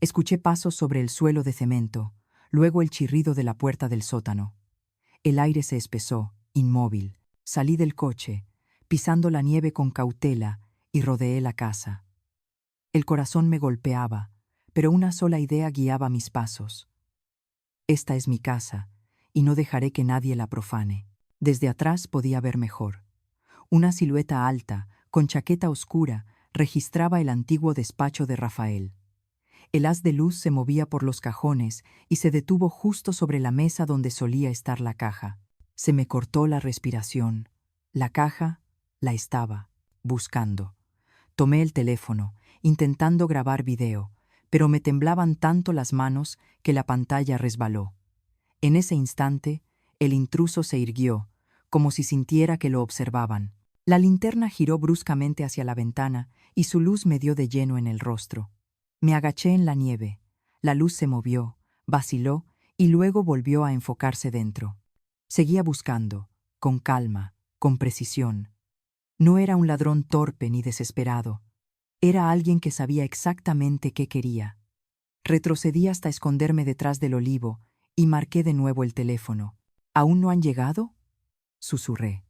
Escuché pasos sobre el suelo de cemento, luego el chirrido de la puerta del sótano. El aire se espesó, inmóvil. Salí del coche, pisando la nieve con cautela, y rodeé la casa. El corazón me golpeaba, pero una sola idea guiaba mis pasos. Esta es mi casa, y no dejaré que nadie la profane. Desde atrás podía ver mejor. Una silueta alta, con chaqueta oscura, registraba el antiguo despacho de Rafael. El haz de luz se movía por los cajones y se detuvo justo sobre la mesa donde solía estar la caja. Se me cortó la respiración. La caja la estaba buscando. Tomé el teléfono, intentando grabar video, pero me temblaban tanto las manos que la pantalla resbaló. En ese instante, el intruso se irguió, como si sintiera que lo observaban. La linterna giró bruscamente hacia la ventana y su luz me dio de lleno en el rostro. Me agaché en la nieve. La luz se movió, vaciló y luego volvió a enfocarse dentro. Seguía buscando, con calma, con precisión. No era un ladrón torpe ni desesperado. Era alguien que sabía exactamente qué quería. Retrocedí hasta esconderme detrás del olivo y marqué de nuevo el teléfono. ¿Aún no han llegado?, susurré.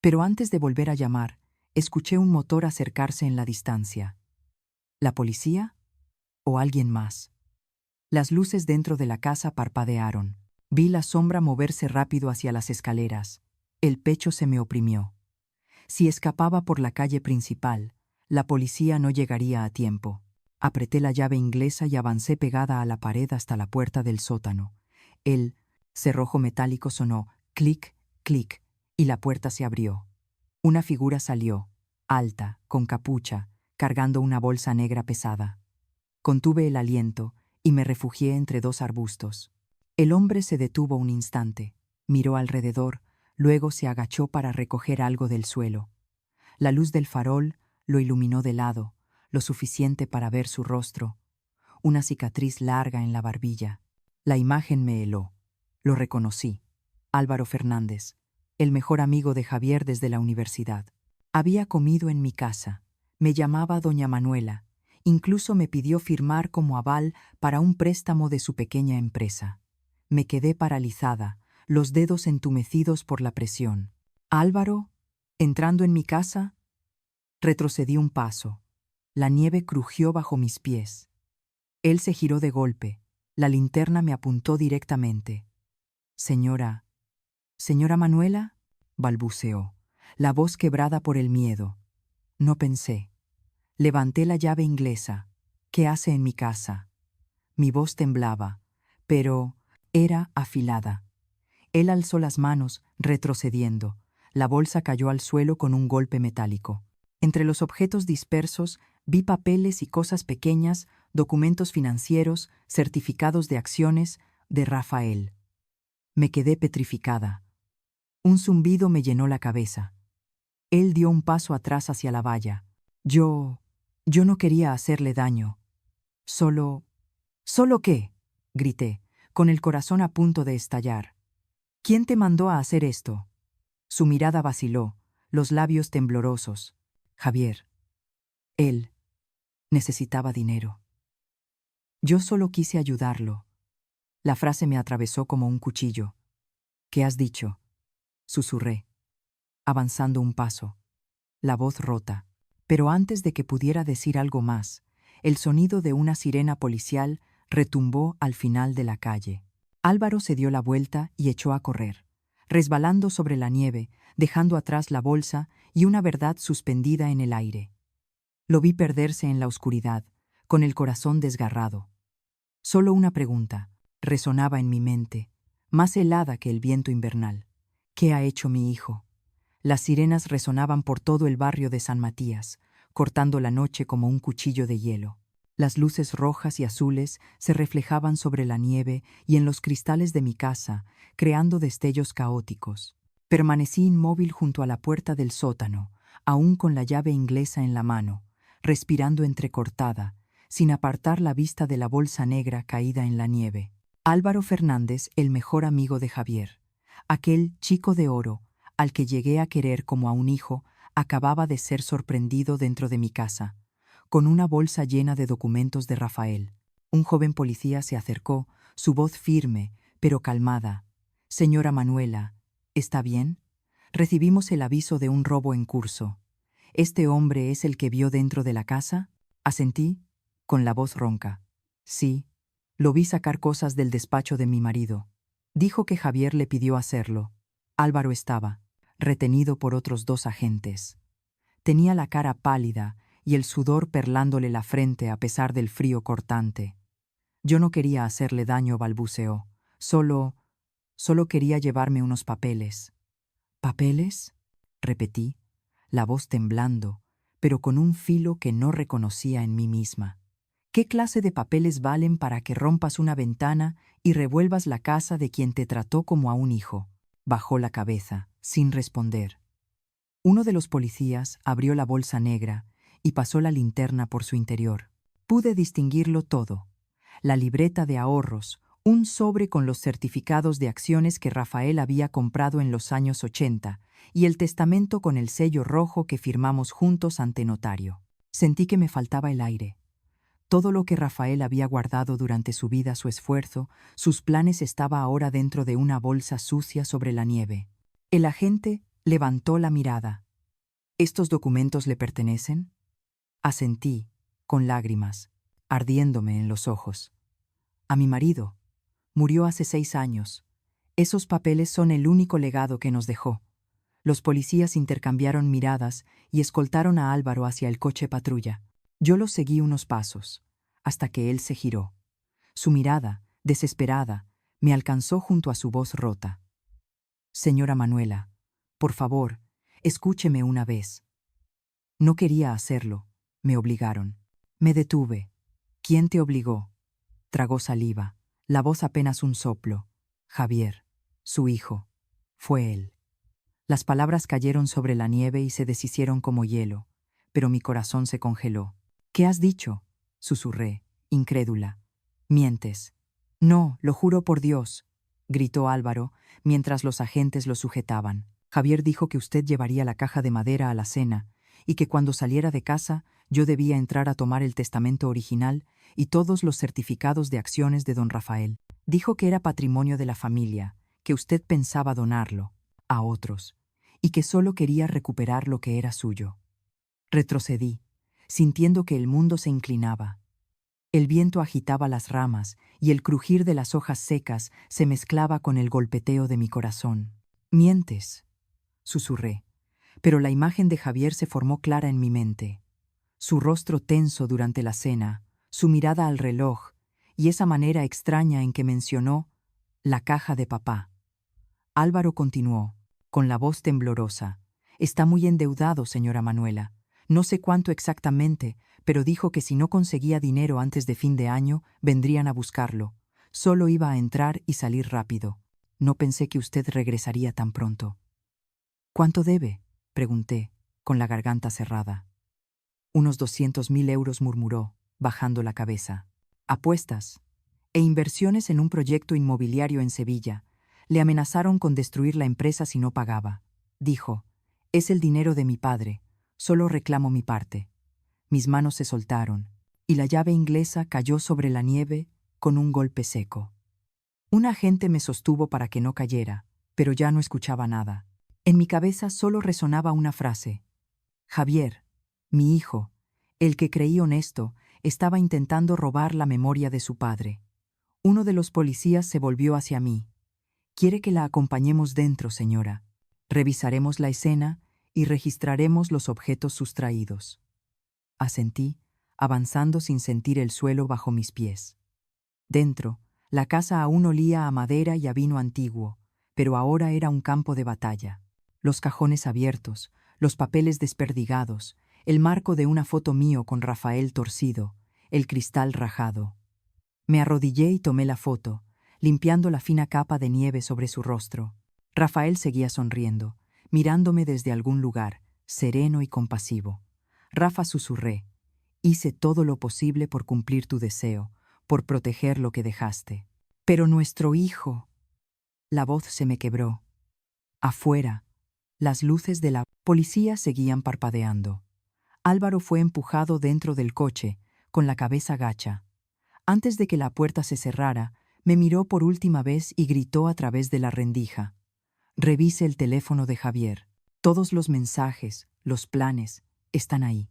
Pero antes de volver a llamar, escuché un motor acercarse en la distancia. ¿La policía? ¿O alguien más? Las luces dentro de la casa parpadearon. Vi la sombra moverse rápido hacia las escaleras. El pecho se me oprimió. Si escapaba por la calle principal, la policía no llegaría a tiempo. Apreté la llave inglesa y avancé pegada a la pared hasta la puerta del sótano. El cerrojo metálico sonó clic, clic, y la puerta se abrió. Una figura salió, alta, con capucha, cargando una bolsa negra pesada. Contuve el aliento y me refugié entre dos arbustos. El hombre se detuvo un instante, miró alrededor, luego se agachó para recoger algo del suelo. La luz del farol lo iluminó de lado, lo suficiente para ver su rostro, una cicatriz larga en la barbilla. La imagen me heló. Lo reconocí. Álvaro Fernández, el mejor amigo de Javier desde la universidad. Había comido en mi casa. Me llamaba doña Manuela. Incluso me pidió firmar como aval para un préstamo de su pequeña empresa. Me quedé paralizada, los dedos entumecidos por la presión. Álvaro, entrando en mi casa, retrocedí un paso. La nieve crujió bajo mis pies. Él se giró de golpe. La linterna me apuntó directamente. Señora Manuela, balbuceó, la voz quebrada por el miedo. No pensé. Levanté la llave inglesa. ¿Qué hace en mi casa? Mi voz temblaba, pero era afilada. Él alzó las manos, retrocediendo. La bolsa cayó al suelo con un golpe metálico. Entre los objetos dispersos vi papeles y cosas pequeñas, documentos financieros, certificados de acciones de Rafael. Me quedé petrificada. Un zumbido me llenó la cabeza. Él dio un paso atrás hacia la valla. Yo no quería hacerle daño. ¿Solo qué?, grité, con el corazón a punto de estallar. ¿Quién te mandó a hacer esto? Su mirada vaciló, los labios temblorosos. Javier. Él necesitaba dinero. Yo solo quise ayudarlo. La frase me atravesó como un cuchillo. ¿Qué has dicho?, susurré, avanzando un paso, la voz rota. Pero antes de que pudiera decir algo más, El sonido de una sirena policial retumbó al final de la calle. Álvaro se dio la vuelta y echó a correr, resbalando sobre la nieve, dejando atrás la bolsa y una verdad suspendida en el aire. Lo vi perderse en la oscuridad, con el corazón desgarrado. Solo una pregunta resonaba en mi mente, más helada que el viento invernal. ¿Qué ha hecho mi hijo? Las sirenas resonaban por todo el barrio de San Matías, cortando la noche como un cuchillo de hielo. Las luces rojas y azules se reflejaban sobre la nieve y en los cristales de mi casa, creando destellos caóticos. Permanecí inmóvil junto a la puerta del sótano, aún con la llave inglesa en la mano, respirando entrecortada, sin apartar la vista de la bolsa negra caída en la nieve. Álvaro Fernández, el mejor amigo de Javier, aquel chico de oro, al que llegué a querer como a un hijo, acababa de ser sorprendido dentro de mi casa, con una bolsa llena de documentos de Rafael. Un joven policía se acercó, su voz firme, pero calmada. «Señora Manuela, ¿está bien? Recibimos el aviso de un robo en curso. ¿Este hombre es el que vio dentro de la casa?» Asentí, con la voz ronca. «Sí, lo vi sacar cosas del despacho de mi marido. Dijo que Javier le pidió hacerlo. Álvaro estaba retenido por otros 2 agentes. Tenía la cara pálida y el sudor perlándole la frente a pesar del frío cortante. Yo no quería hacerle daño, balbuceó. Solo quería llevarme unos papeles». «¿Papeles?», repetí, la voz temblando, pero con un filo que no reconocía en mí misma. «¿Qué clase de papeles valen para que rompas una ventana y revuelvas la casa de quien te trató como a un hijo?» Bajó la cabeza, sin responder. Uno de los policías abrió la bolsa negra y pasó la linterna por su interior. Pude distinguirlo todo: la libreta de ahorros, un sobre con los certificados de acciones que Rafael había comprado en los años 80 y el testamento con el sello rojo que firmamos juntos ante notario. Sentí que me faltaba el aire. Todo lo que Rafael había guardado durante su vida, su esfuerzo, sus planes, estaba ahora dentro de una bolsa sucia sobre la nieve. El agente levantó la mirada. «¿Estos documentos le pertenecen?». Asentí, con lágrimas, ardiéndome en los ojos. «A mi marido. Murió hace 6 años. Esos papeles son el único legado que nos dejó». Los policías intercambiaron miradas y escoltaron a Álvaro hacia el coche patrulla. Yo lo seguí unos pasos, hasta que él se giró. Su mirada, desesperada, me alcanzó junto a su voz rota. «Señora Manuela, por favor, escúcheme una vez». No quería hacerlo, me obligaron. Me detuve. «¿Quién te obligó?». Tragó saliva, la voz apenas un soplo. «Javier, su hijo. Fue él». Las palabras cayeron sobre la nieve y se deshicieron como hielo, pero mi corazón se congeló. «¿Qué has dicho?», susurré, incrédula. «Mientes». «No, lo juro por Dios», gritó Álvaro, mientras los agentes lo sujetaban. «Javier dijo que usted llevaría la caja de madera a la cena y que cuando saliera de casa yo debía entrar a tomar el testamento original y todos los certificados de acciones de don Rafael. Dijo que era patrimonio de la familia, que usted pensaba donarlo a otros y que solo quería recuperar lo que era suyo». Retrocedí, sintiendo que el mundo se inclinaba. El viento agitaba las ramas y el crujir de las hojas secas se mezclaba con el golpeteo de mi corazón. «Mientes», susurré, pero la imagen de Javier se formó clara en mi mente. Su rostro tenso durante la cena, su mirada al reloj y esa manera extraña en que mencionó la caja de papá. Álvaro continuó, con la voz temblorosa. «Está muy endeudado, señora Manuela. No sé cuánto exactamente, pero dijo que si no conseguía dinero antes de fin de año, vendrían a buscarlo. Solo iba a entrar y salir rápido. No pensé que usted regresaría tan pronto». «¿Cuánto debe?», pregunté, con la garganta cerrada. «Unos 200.000 euros», murmuró, bajando la cabeza. «Apuestas e inversiones en un proyecto inmobiliario en Sevilla. Le amenazaron con destruir la empresa si no pagaba. Dijo: «Es el dinero de mi padre, solo reclamo mi parte». Mis manos se soltaron, y la llave inglesa cayó sobre la nieve con un golpe seco. Un agente me sostuvo para que no cayera, pero ya no escuchaba nada. En mi cabeza solo resonaba una frase: «Javier, mi hijo, el que creí honesto, estaba intentando robar la memoria de su padre. Uno de los policías se volvió hacia mí. «Quiere que la acompañemos dentro, señora. Revisaremos la escena y registraremos los objetos sustraídos». Asentí, avanzando sin sentir el suelo bajo mis pies. Dentro, la casa aún olía a madera y a vino antiguo, pero ahora era un campo de batalla. Los cajones abiertos, los papeles desperdigados, el marco de una foto mío con Rafael torcido, el cristal rajado. Me arrodillé y tomé la foto, limpiando la fina capa de nieve sobre su rostro. Rafael seguía sonriendo, mirándome desde algún lugar, sereno y compasivo. «Rafa», susurré, «hice todo lo posible por cumplir tu deseo, por proteger lo que dejaste. Pero nuestro hijo...» La voz se me quebró. Afuera, las luces de la policía seguían parpadeando. Álvaro fue empujado dentro del coche, con la cabeza gacha. Antes de que la puerta se cerrara, me miró por última vez y gritó a través de la rendija: «Revise el teléfono de Javier. Todos los mensajes, los planes, están ahí.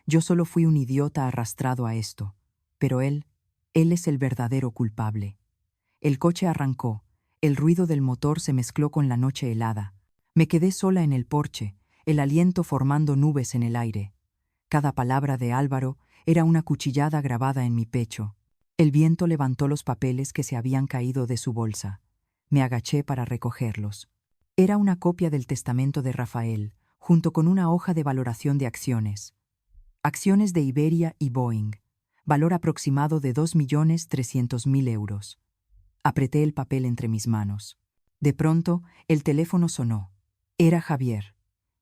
Yo solo fui un idiota arrastrado a esto, pero él es el verdadero culpable». El coche arrancó, el ruido del motor se mezcló con la noche helada. Me quedé sola en el porche, el aliento formando nubes en el aire. Cada palabra de Álvaro era una cuchillada grabada en mi pecho. El viento levantó los papeles que se habían caído de su bolsa. Me agaché para recogerlos. Era una copia del testamento de Rafael, junto con una hoja de valoración de acciones. Acciones de Iberia y Boeing. Valor aproximado de 2.300.000 euros. Apreté el papel entre mis manos. De pronto, el teléfono sonó. Era Javier.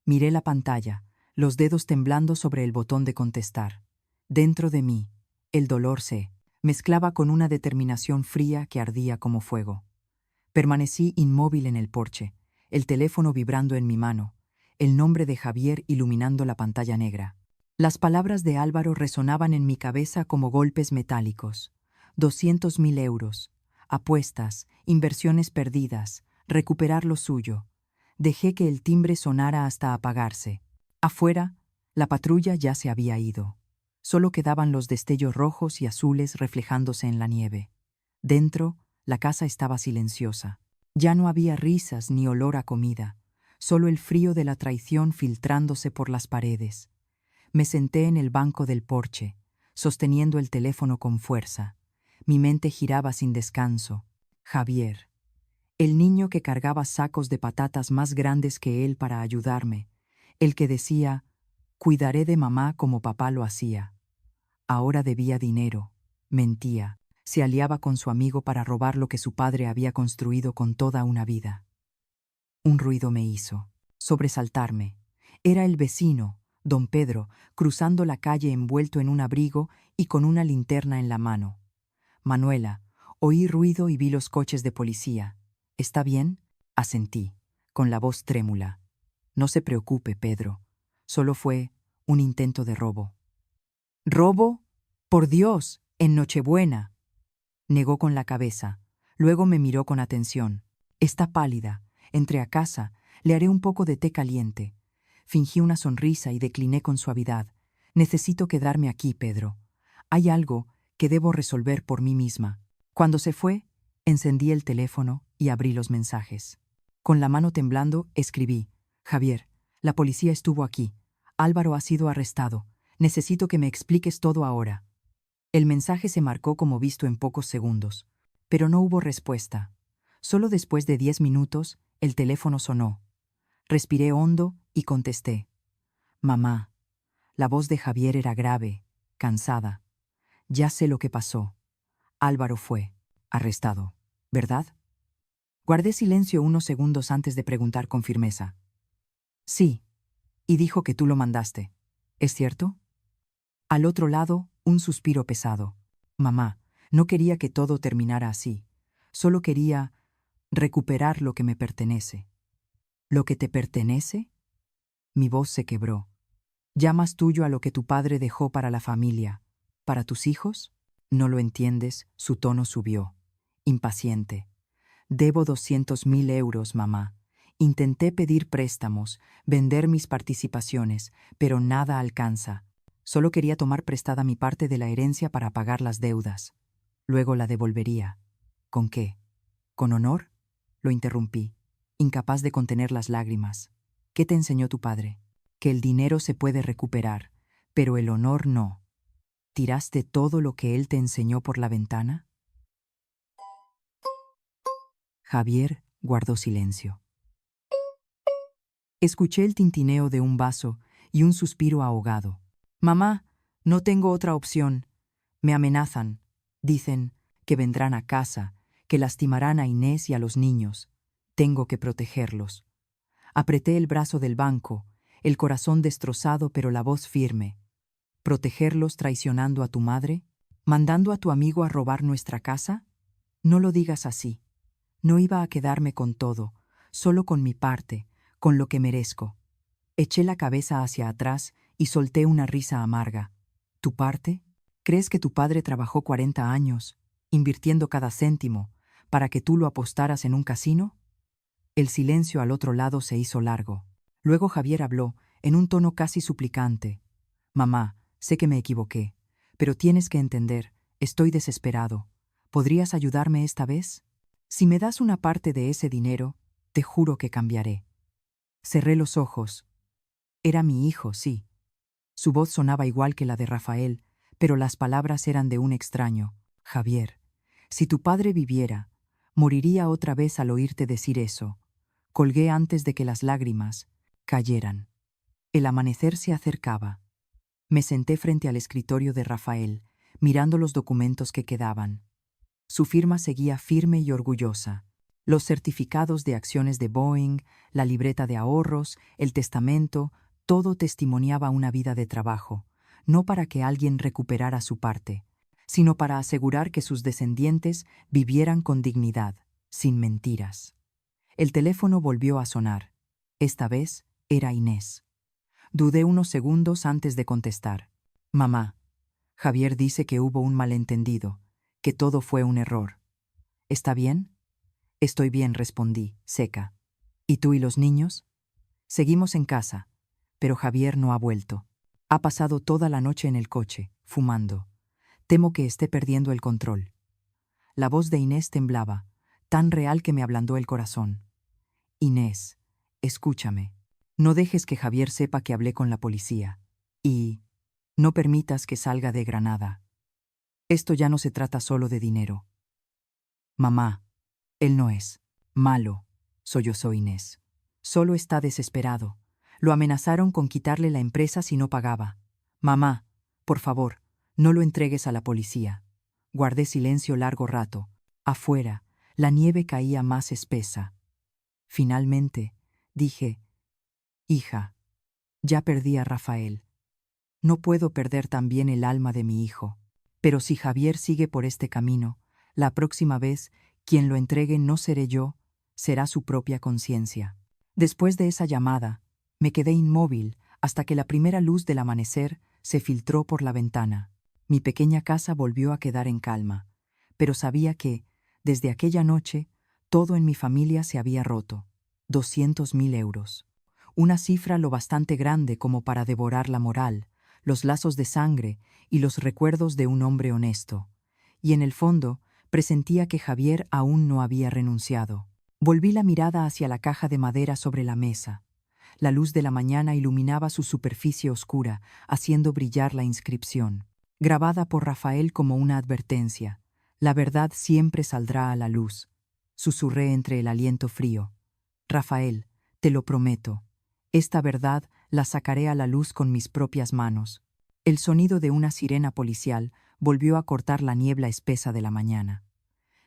Miré la pantalla, los dedos temblando sobre el botón de contestar. Dentro de mí, el dolor se mezclaba con una determinación fría que ardía como fuego. Permanecí inmóvil en el porche, el teléfono vibrando en mi mano, el nombre de Javier iluminando la pantalla negra. Las palabras de Álvaro resonaban en mi cabeza como golpes metálicos. 200.000 euros. Apuestas, inversiones perdidas, recuperar lo suyo. Dejé que el timbre sonara hasta apagarse. Afuera, la patrulla ya se había ido. Solo quedaban los destellos rojos y azules reflejándose en la nieve. Dentro, la casa estaba silenciosa. Ya no había risas ni olor a comida, solo el frío de la traición filtrándose por las paredes. Me senté en el banco del porche, sosteniendo el teléfono con fuerza. Mi mente giraba sin descanso. Javier. El niño que cargaba sacos de patatas más grandes que él para ayudarme. El que decía: «Cuidaré de mamá como papá lo hacía». Ahora debía dinero. Mentía. Se aliaba con su amigo para robar lo que su padre había construido con toda una vida. Un ruido me hizo sobresaltarme. Era el vecino, don Pedro, cruzando la calle envuelto en un abrigo y con una linterna en la mano. «Manuela», oí ruido y vi los coches de policía. «¿Está bien?», asentí, con la voz trémula. «No se preocupe, Pedro. Solo fue un intento de robo». «¿Robo? Por Dios, en Nochebuena». Negó con la cabeza. Luego me miró con atención. «Está pálida. Entré a casa. Le haré un poco de té caliente». Fingí una sonrisa y decliné con suavidad. «Necesito quedarme aquí, Pedro. Hay algo que debo resolver por mí misma». Cuando se fue, encendí el teléfono y abrí los mensajes. Con la mano temblando, escribí: «Javier, la policía estuvo aquí. Álvaro ha sido arrestado. Necesito que me expliques todo ahora». El mensaje se marcó como visto en pocos segundos, pero no hubo respuesta. Solo después de 10 minutos, el teléfono sonó. Respiré hondo y contesté: «Mamá». La voz de Javier era grave, cansada. «Ya sé lo que pasó. Álvaro fue arrestado, ¿verdad?». Guardé silencio unos segundos antes de preguntar con firmeza: «Sí, y dijo que tú lo mandaste. ¿Es cierto?». Al otro lado, un suspiro pesado. «Mamá, no quería que todo terminara así. Solo quería recuperar lo que me pertenece». «¿Lo que te pertenece?». Mi voz se quebró. «¿Llamas tuyo a lo que tu padre dejó para la familia, para tus hijos?». «No lo entiendes», su tono subió, impaciente. «Debo 200.000 euros, mamá. Intenté pedir préstamos, vender mis participaciones, pero nada alcanza. Solo quería tomar prestada mi parte de la herencia para pagar las deudas. Luego la devolvería. ¿Con qué? ¿Con honor? Lo interrumpí, incapaz de contener las lágrimas. ¿Qué te enseñó tu padre? Que el dinero se puede recuperar, pero el honor no. ¿Tiraste todo lo que él te enseñó por la ventana? Javier guardó silencio. Escuché el tintineo de un vaso y un suspiro ahogado. Mamá, no tengo otra opción. Me amenazan. Dicen que vendrán a casa, que lastimarán a Inés y a los niños. Tengo que protegerlos. Apreté el brazo del banco, el corazón destrozado pero la voz firme. ¿Protegerlos traicionando a tu madre? ¿Mandando a tu amigo a robar nuestra casa? No lo digas así. No iba a quedarme con todo, solo con mi parte, con lo que merezco. Eché la cabeza hacia atrás y solté una risa amarga. ¿Tu parte? ¿Crees que tu padre trabajó 40 años, invirtiendo cada céntimo, para que tú lo apostaras en un casino? El silencio al otro lado se hizo largo. Luego Javier habló, en un tono casi suplicante. Mamá, sé que me equivoqué, pero tienes que entender, estoy desesperado. ¿Podrías ayudarme esta vez? Si me das una parte de ese dinero, te juro que cambiaré. Cerré los ojos. Era mi hijo, sí. Su voz sonaba igual que la de Rafael, pero las palabras eran de un extraño. Javier, si tu padre viviera, moriría otra vez al oírte decir eso. Colgué antes de que las lágrimas cayeran. El amanecer se acercaba. Me senté frente al escritorio de Rafael, mirando los documentos que quedaban. Su firma seguía firme y orgullosa. Los certificados de acciones de Boeing, la libreta de ahorros, el testamento, todo testimoniaba una vida de trabajo, no para que alguien recuperara su parte, sino para asegurar que sus descendientes vivieran con dignidad, sin mentiras. El teléfono volvió a sonar. Esta vez era Inés. Dudé unos segundos antes de contestar. Mamá, Javier dice que hubo un malentendido, que todo fue un error. ¿Está bien? Estoy bien, respondí, seca. ¿Y tú y los niños? Seguimos en casa, pero Javier no ha vuelto. Ha pasado toda la noche en el coche, fumando. Temo que esté perdiendo el control. La voz de Inés temblaba, tan real que me ablandó el corazón. Inés, escúchame. No dejes que Javier sepa que hablé con la policía. Y no permitas que salga de Granada. Esto ya no se trata solo de dinero. Mamá, él no es malo, sollozó Inés. Solo está desesperado. Lo amenazaron con quitarle la empresa si no pagaba. Mamá, por favor, no lo entregues a la policía. Guardé silencio largo rato. Afuera, la nieve caía más espesa. Finalmente, dije, hija, ya perdí a Rafael. No puedo perder también el alma de mi hijo. Pero si Javier sigue por este camino, la próxima vez quien lo entregue no seré yo, será su propia conciencia. Después de esa llamada, me quedé inmóvil hasta que la primera luz del amanecer se filtró por la ventana. Mi pequeña casa volvió a quedar en calma, pero sabía que, desde aquella noche, todo en mi familia se había roto. 200.000 euros. Una cifra lo bastante grande como para devorar la moral, los lazos de sangre y los recuerdos de un hombre honesto. Y en el fondo, presentía que Javier aún no había renunciado. Volví la mirada hacia la caja de madera sobre la mesa. La luz de la mañana iluminaba su superficie oscura, haciendo brillar la inscripción, grabada por Rafael como una advertencia. La verdad siempre saldrá a la luz. Susurré entre el aliento frío. Rafael, te lo prometo. Esta verdad la sacaré a la luz con mis propias manos. El sonido de una sirena policial volvió a cortar la niebla espesa de la mañana.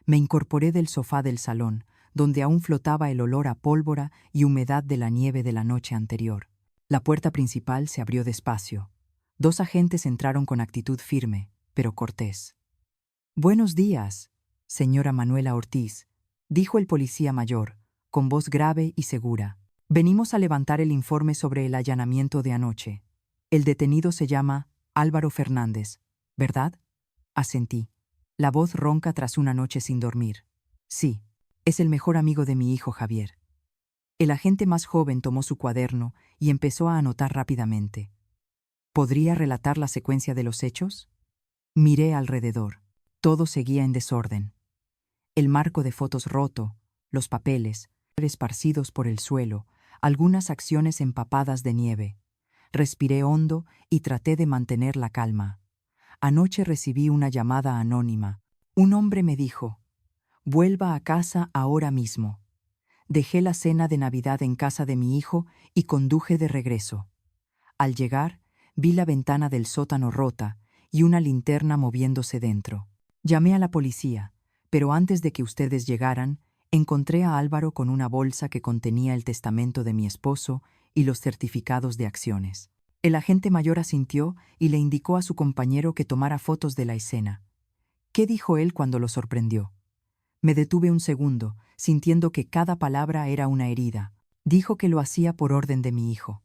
Me incorporé del sofá del salón, donde aún flotaba el olor a pólvora y humedad de la nieve de la noche anterior. La puerta principal se abrió despacio. 2 agentes entraron con actitud firme, pero cortés. «Buenos días, señora Manuela Ortiz», dijo el policía mayor, con voz grave y segura. «Venimos a levantar el informe sobre el allanamiento de anoche. El detenido se llama Álvaro Fernández, ¿verdad?». Asentí, la voz ronca tras una noche sin dormir. «Sí, es el mejor amigo de mi hijo Javier». El agente más joven tomó su cuaderno y empezó a anotar rápidamente. ¿Podría relatar la secuencia de los hechos? Miré alrededor. Todo seguía en desorden. El marco de fotos roto, los papeles, esparcidos por el suelo, algunas acciones empapadas de nieve. Respiré hondo y traté de mantener la calma. Anoche recibí una llamada anónima. Un hombre me dijo: «Vuelva a casa ahora mismo». Dejé la cena de Navidad en casa de mi hijo y conduje de regreso. Al llegar, vi la ventana del sótano rota y una linterna moviéndose dentro. Llamé a la policía, pero antes de que ustedes llegaran, encontré a Álvaro con una bolsa que contenía el testamento de mi esposo y los certificados de acciones. El agente mayor asintió y le indicó a su compañero que tomara fotos de la escena. ¿Qué dijo él cuando lo sorprendió? Me detuve un segundo, sintiendo que cada palabra era una herida. Dijo que lo hacía por orden de mi hijo.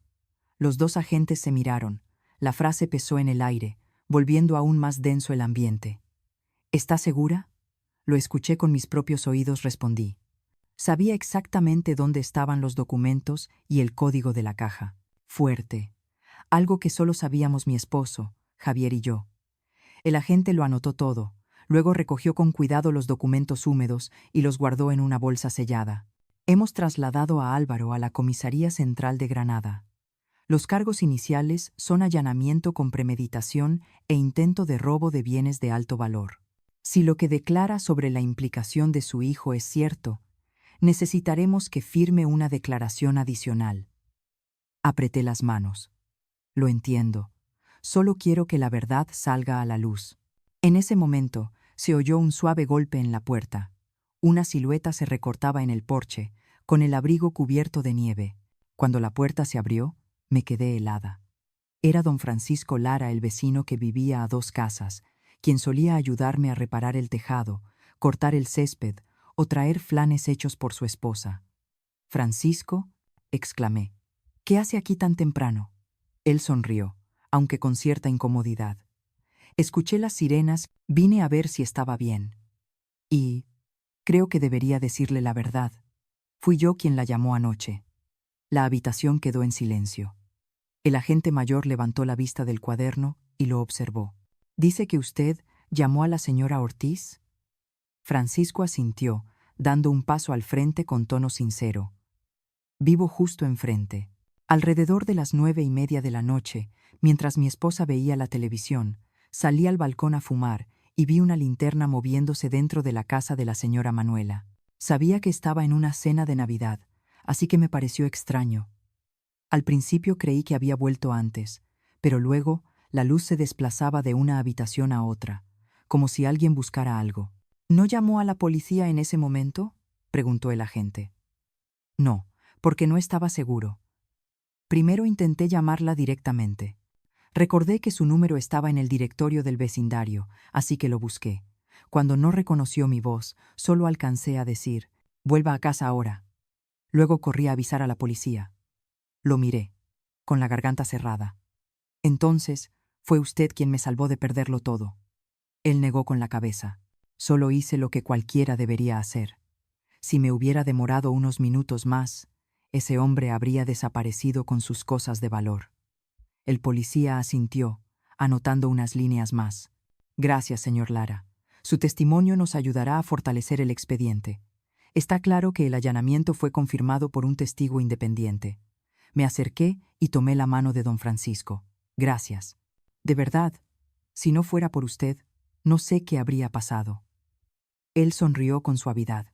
Los dos agentes se miraron. La frase pesó en el aire, volviendo aún más denso el ambiente. ¿Está segura? Lo escuché con mis propios oídos, respondí. Sabía exactamente dónde estaban los documentos y el código de la caja. Fuerte. Algo que solo sabíamos mi esposo, Javier y yo. El agente lo anotó todo. Luego recogió con cuidado los documentos húmedos y los guardó en una bolsa sellada. Hemos trasladado a Álvaro a la Comisaría Central de Granada. Los cargos iniciales son allanamiento con premeditación e intento de robo de bienes de alto valor. Si lo que declara sobre la implicación de su hijo es cierto, necesitaremos que firme una declaración adicional. Apreté las manos. Lo entiendo. Solo quiero que la verdad salga a la luz. En ese momento, se oyó un suave golpe en la puerta. Una silueta se recortaba en el porche, con el abrigo cubierto de nieve. Cuando la puerta se abrió, me quedé helada. Era don Francisco Lara, el vecino que vivía a 2 casas, quien solía ayudarme a reparar el tejado, cortar el césped o traer flanes hechos por su esposa. «Francisco», exclamé, «¿qué hace aquí tan temprano?». Él sonrió, aunque con cierta incomodidad. Escuché las sirenas, vine a ver si estaba bien. Y creo que debería decirle la verdad. Fui yo quien la llamó anoche. La habitación quedó en silencio. El agente mayor levantó la vista del cuaderno y lo observó. «¿Dice que usted llamó a la señora Ortiz?». Francisco asintió, dando un paso al frente con tono sincero. «Vivo justo enfrente». Alrededor de las 9:30 de la noche, mientras mi esposa veía la televisión, salí al balcón a fumar y vi una linterna moviéndose dentro de la casa de la señora Manuela. Sabía que estaba en una cena de Navidad, así que me pareció extraño. Al principio creí que había vuelto antes, pero luego la luz se desplazaba de una habitación a otra, como si alguien buscara algo. «¿No llamó a la policía en ese momento?», preguntó el agente. «No, porque no estaba seguro. Primero intenté llamarla directamente. Recordé que su número estaba en el directorio del vecindario, así que lo busqué. Cuando no reconoció mi voz, solo alcancé a decir: «Vuelva a casa ahora». Luego corrí a avisar a la policía. Lo miré, con la garganta cerrada. «Entonces, fue usted quien me salvó de perderlo todo». Él negó con la cabeza. «Solo hice lo que cualquiera debería hacer. Si me hubiera demorado unos minutos más, ese hombre habría desaparecido con sus cosas de valor». El policía asintió, anotando unas líneas más. «Gracias, señor Lara. Su testimonio nos ayudará a fortalecer el expediente. Está claro que el allanamiento fue confirmado por un testigo independiente». Me acerqué y tomé la mano de don Francisco. «Gracias. De verdad, si no fuera por usted, no sé qué habría pasado». Él sonrió con suavidad,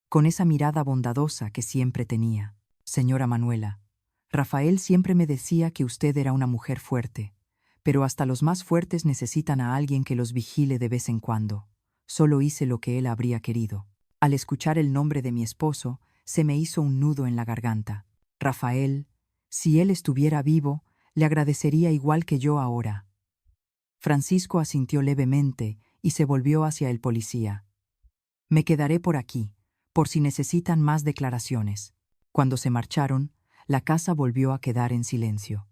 con esa mirada bondadosa que siempre tenía. «Señora Manuela, Rafael siempre me decía que usted era una mujer fuerte, pero hasta los más fuertes necesitan a alguien que los vigile de vez en cuando. Solo hice lo que él habría querido». Al escuchar el nombre de mi esposo, se me hizo un nudo en la garganta. Rafael, si él estuviera vivo, le agradecería igual que yo ahora. Francisco asintió levemente y se volvió hacia el policía. «Me quedaré por aquí, por si necesitan más declaraciones». Cuando se marcharon, la casa volvió a quedar en silencio.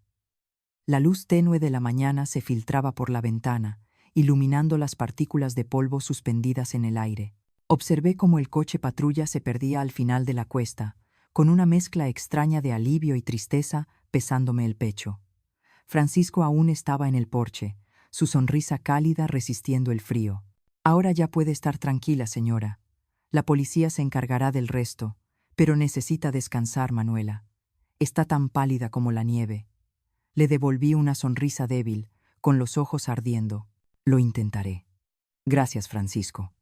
La luz tenue de la mañana se filtraba por la ventana, iluminando las partículas de polvo suspendidas en el aire. Observé cómo el coche patrulla se perdía al final de la cuesta, con una mezcla extraña de alivio y tristeza pesándome el pecho. Francisco aún estaba en el porche, su sonrisa cálida resistiendo el frío. Ahora ya puede estar tranquila, señora. La policía se encargará del resto, pero necesita descansar, Manuela. Está tan pálida como la nieve. Le devolví una sonrisa débil, con los ojos ardiendo. Lo intentaré. Gracias, Francisco.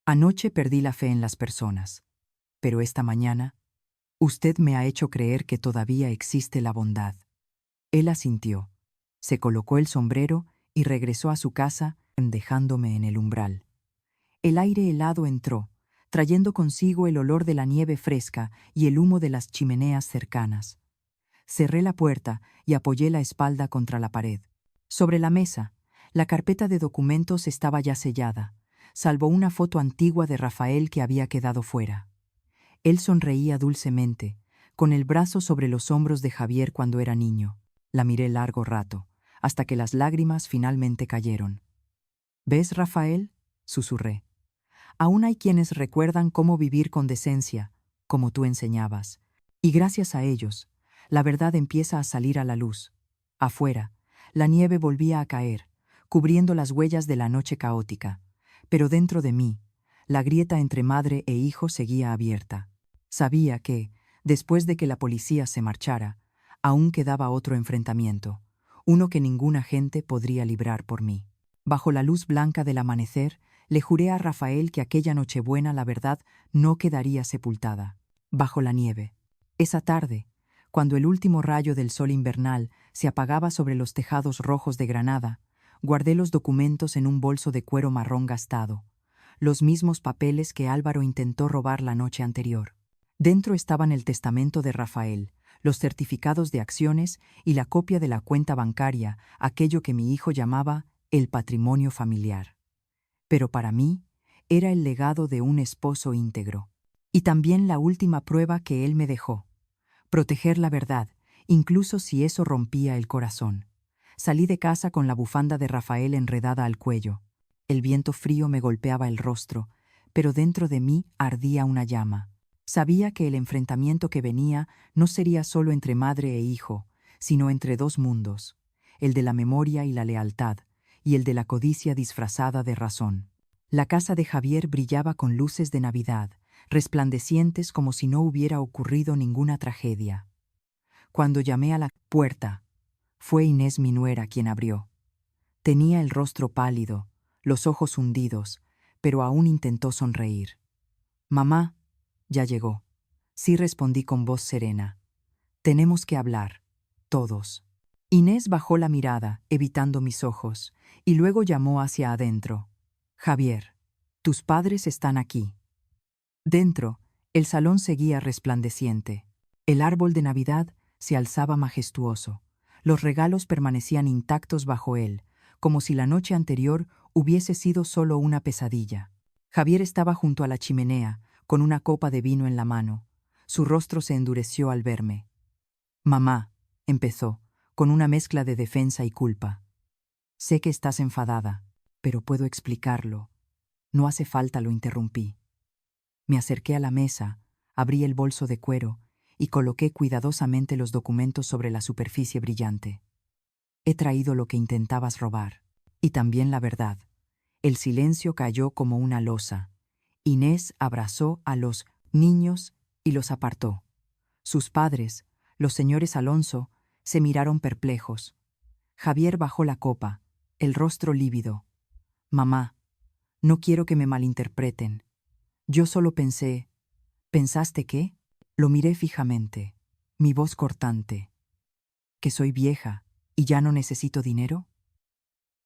Anoche perdí la fe en las personas, pero esta mañana, usted me ha hecho creer que todavía existe la bondad. Él asintió, se colocó el sombrero y regresó a su casa, dejándome en el umbral. El aire helado entró, trayendo consigo el olor de la nieve fresca y el humo de las chimeneas cercanas. Cerré la puerta y apoyé la espalda contra la pared. Sobre la mesa, la carpeta de documentos estaba ya sellada, salvo una foto antigua de Rafael que había quedado fuera. Él sonreía dulcemente, con el brazo sobre los hombros de Javier cuando era niño. La miré largo rato, hasta que las lágrimas finalmente cayeron. ¿Ves, Rafael?, susurré. Aún hay quienes recuerdan cómo vivir con decencia, como tú enseñabas. Y gracias a ellos, la verdad empieza a salir a la luz. Afuera, la nieve volvía a caer, cubriendo las huellas de la noche caótica. Pero dentro de mí, la grieta entre madre e hijo seguía abierta. Sabía que, después de que la policía se marchara, aún quedaba otro enfrentamiento, uno que ninguna gente podría librar por mí. Bajo la luz blanca del amanecer, le juré a Rafael que aquella Nochebuena la verdad no quedaría sepultada. Bajo la nieve. Esa tarde, cuando el último rayo del sol invernal se apagaba sobre los tejados rojos de Granada, guardé los documentos en un bolso de cuero marrón gastado, los mismos papeles que Álvaro intentó robar la noche anterior. Dentro estaban el testamento de Rafael, los certificados de acciones y la copia de la cuenta bancaria, aquello que mi hijo llamaba el patrimonio familiar. Pero para mí, era el legado de un esposo íntegro. Y también la última prueba que él me dejó. Proteger la verdad, incluso si eso rompía el corazón. Salí de casa con la bufanda de Rafael enredada al cuello. El viento frío me golpeaba el rostro, pero dentro de mí ardía una llama. Sabía que el enfrentamiento que venía no sería solo entre madre e hijo, sino entre dos mundos, el de la memoria y la lealtad, y el de la codicia disfrazada de razón. La casa de Javier brillaba con luces de Navidad, resplandecientes como si no hubiera ocurrido ninguna tragedia. Cuando llamé a la puerta, fue Inés, mi nuera, quien abrió. Tenía el rostro pálido, los ojos hundidos, pero aún intentó sonreír. «Mamá, ya llegó». Sí, respondí con voz serena. «Tenemos que hablar, todos». Inés bajó la mirada, evitando mis ojos, y luego llamó hacia adentro. «Javier, tus padres están aquí». Dentro, el salón seguía resplandeciente. El árbol de Navidad se alzaba majestuoso. Los regalos permanecían intactos bajo él, como si la noche anterior hubiese sido solo una pesadilla. Javier estaba junto a la chimenea, con una copa de vino en la mano. Su rostro se endureció al verme. «Mamá», empezó, con una mezcla de defensa y culpa. «Sé que estás enfadada, pero puedo explicarlo». «No hace falta», lo interrumpí. Me acerqué a la mesa, abrí el bolso de cuero y coloqué cuidadosamente los documentos sobre la superficie brillante. «He traído lo que intentabas robar. Y también la verdad». El silencio cayó como una losa. Inés abrazó a los niños y los apartó. Sus padres, los señores Alonso, se miraron perplejos. Javier bajó la copa, el rostro lívido. «Mamá, no quiero que me malinterpreten. Yo solo pensé». «¿Pensaste qué?». Lo miré fijamente, mi voz cortante. «¿Que soy vieja y ya no necesito dinero?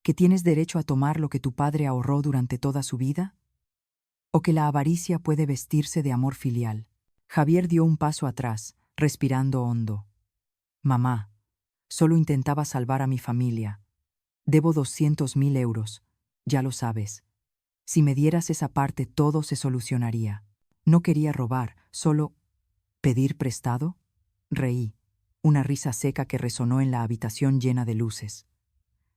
¿Que tienes derecho a tomar lo que tu padre ahorró durante toda su vida? ¿O que la avaricia puede vestirse de amor filial?». Javier dio un paso atrás, respirando hondo. «Mamá, solo intentaba salvar a mi familia. Debo 200.000 euros, ya lo sabes. Si me dieras esa parte todo se solucionaría. No quería robar, solo... ¿Pedir prestado?». Reí, una risa seca que resonó en la habitación llena de luces.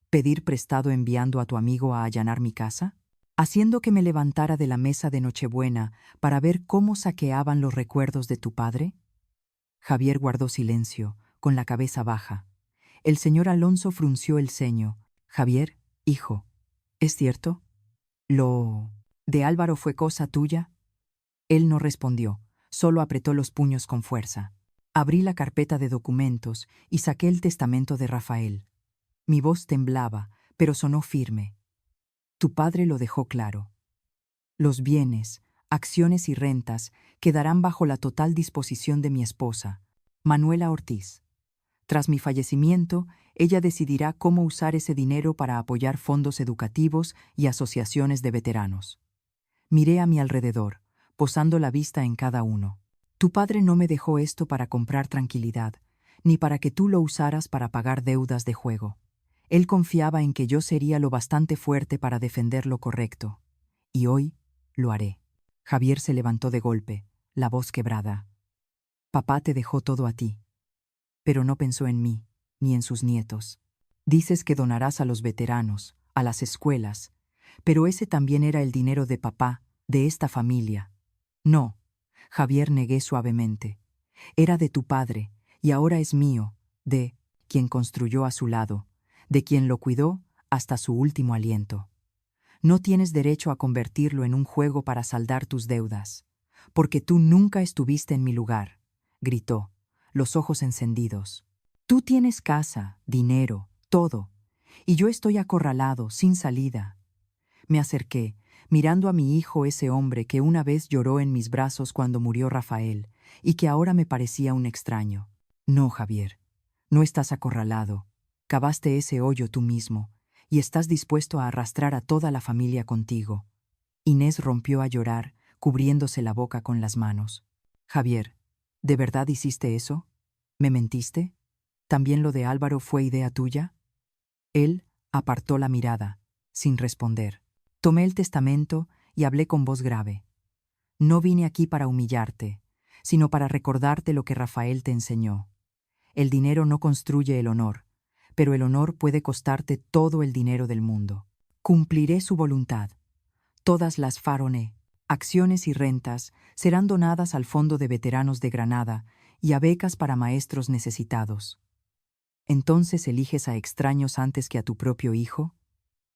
«¿Pedir prestado enviando a tu amigo a allanar mi casa? ¿Haciendo que me levantara de la mesa de Nochebuena para ver cómo saqueaban los recuerdos de tu padre?». Javier guardó silencio, con la cabeza baja. El señor Alonso frunció el ceño. Javier, hijo, ¿es cierto? ¿Lo de Álvaro fue cosa tuya? Él no respondió, solo apretó los puños con fuerza. Abrí la carpeta de documentos y saqué el testamento de Rafael. Mi voz temblaba, pero sonó firme. Tu padre lo dejó claro. Los bienes, acciones y rentas quedarán bajo la total disposición de mi esposa, Manuela Ortiz. Tras mi fallecimiento, ella decidirá cómo usar ese dinero para apoyar fondos educativos y asociaciones de veteranos. Miré a mi alrededor, posando la vista en cada uno. Tu padre no me dejó esto para comprar tranquilidad, ni para que tú lo usaras para pagar deudas de juego. Él confiaba en que yo sería lo bastante fuerte para defender lo correcto. Y hoy lo haré. Javier se levantó de golpe, la voz quebrada. Papá te dejó todo a ti, pero no pensó en mí, ni en sus nietos. Dices que donarás a los veteranos, a las escuelas, pero ese también era el dinero de papá, de esta familia. No, Javier negué suavemente. Era de tu padre, y ahora es mío, de quien construyó a su lado, de quien lo cuidó hasta su último aliento. No tienes derecho a convertirlo en un juego para saldar tus deudas, porque tú nunca estuviste en mi lugar, gritó, los ojos encendidos. Tú tienes casa, dinero, todo, y yo estoy acorralado, sin salida. Me acerqué, mirando a mi hijo, ese hombre que una vez lloró en mis brazos cuando murió Rafael, y que ahora me parecía un extraño. No, Javier, no estás acorralado. Cavaste ese hoyo tú mismo, y estás dispuesto a arrastrar a toda la familia contigo. Inés rompió a llorar, cubriéndose la boca con las manos. Javier, ¿de verdad hiciste eso? ¿Me mentiste? ¿También lo de Álvaro fue idea tuya? Él apartó la mirada, sin responder. Tomé el testamento y hablé con voz grave. No vine aquí para humillarte, sino para recordarte lo que Rafael te enseñó. El dinero no construye el honor, pero el honor puede costarte todo el dinero del mundo. Cumpliré su voluntad. Todas las faroné, acciones y rentas serán donadas al Fondo de Veteranos de Granada y a becas para maestros necesitados. ¿Entonces eliges a extraños antes que a tu propio hijo?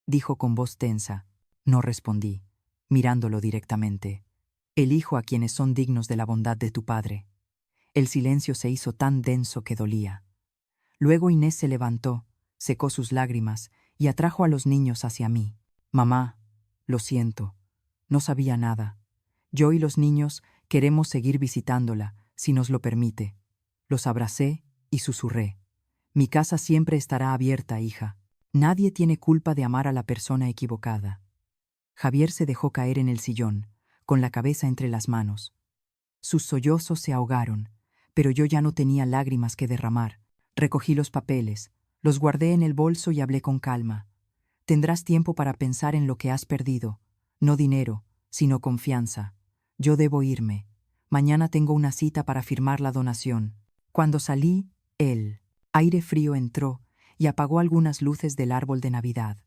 Dijo con voz tensa. No respondí, mirándolo directamente. Elijo a quienes son dignos de la bondad de tu padre. El silencio se hizo tan denso que dolía. Luego Inés se levantó, secó sus lágrimas y atrajo a los niños hacia mí. Mamá, lo siento, no sabía nada. Yo y los niños queremos seguir visitándola, si nos lo permite. Los abracé y susurré. Mi casa siempre estará abierta, hija. Nadie tiene culpa de amar a la persona equivocada. Javier se dejó caer en el sillón, con la cabeza entre las manos. Sus sollozos se ahogaron, pero yo ya no tenía lágrimas que derramar. Recogí los papeles, los guardé en el bolso y hablé con calma. Tendrás tiempo para pensar en lo que has perdido. No dinero, sino confianza. Yo debo irme. Mañana tengo una cita para firmar la donación. Cuando salí, el aire frío entró y apagó algunas luces del árbol de Navidad.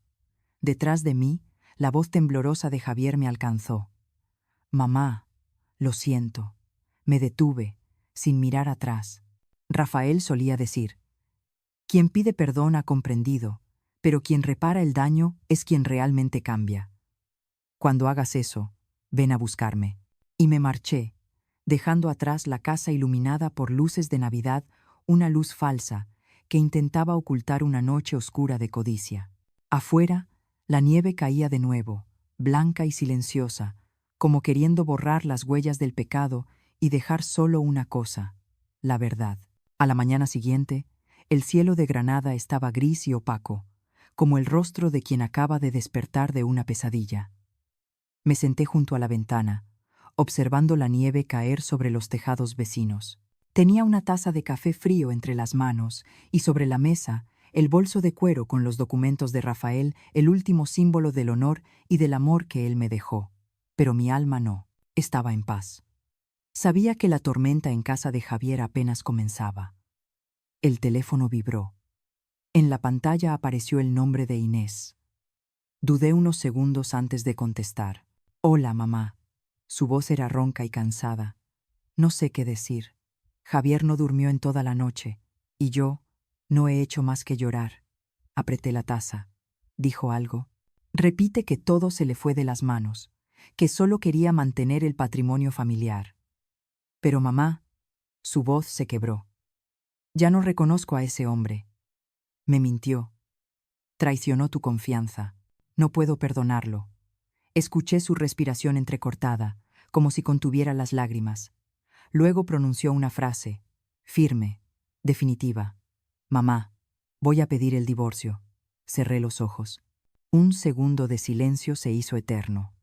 Detrás de mí, la voz temblorosa de Javier me alcanzó. Mamá, lo siento. Me detuve, sin mirar atrás. Rafael solía decir, quien pide perdón ha comprendido, pero quien repara el daño es quien realmente cambia. Cuando hagas eso, ven a buscarme. Y me marché, dejando atrás la casa iluminada por luces de Navidad, una luz falsa que intentaba ocultar una noche oscura de codicia. Afuera, la nieve caía de nuevo, blanca y silenciosa, como queriendo borrar las huellas del pecado y dejar solo una cosa, la verdad. A la mañana siguiente, el cielo de Granada estaba gris y opaco, como el rostro de quien acaba de despertar de una pesadilla. Me senté junto a la ventana, observando la nieve caer sobre los tejados vecinos. Tenía una taza de café frío entre las manos y sobre la mesa el bolso de cuero con los documentos de Rafael, el último símbolo del honor y del amor que él me dejó. Pero mi alma no, estaba en paz. Sabía que la tormenta en casa de Javier apenas comenzaba. El teléfono vibró. En la pantalla apareció el nombre de Inés. Dudé unos segundos antes de contestar. Hola, mamá. Su voz era ronca y cansada. No sé qué decir. Javier no durmió en toda la noche, y yo, No he hecho más que llorar. Apreté la taza. ¿Dijo algo? Repite que todo se le fue de las manos, que solo quería mantener el patrimonio familiar. Pero mamá, su voz se quebró. Ya no reconozco a ese hombre. Me mintió. Traicionó tu confianza. No puedo perdonarlo. Escuché su respiración entrecortada, como si contuviera las lágrimas. Luego pronunció una frase, firme, definitiva. Mamá, voy a pedir el divorcio. Cerré los ojos. Un segundo de silencio se hizo eterno.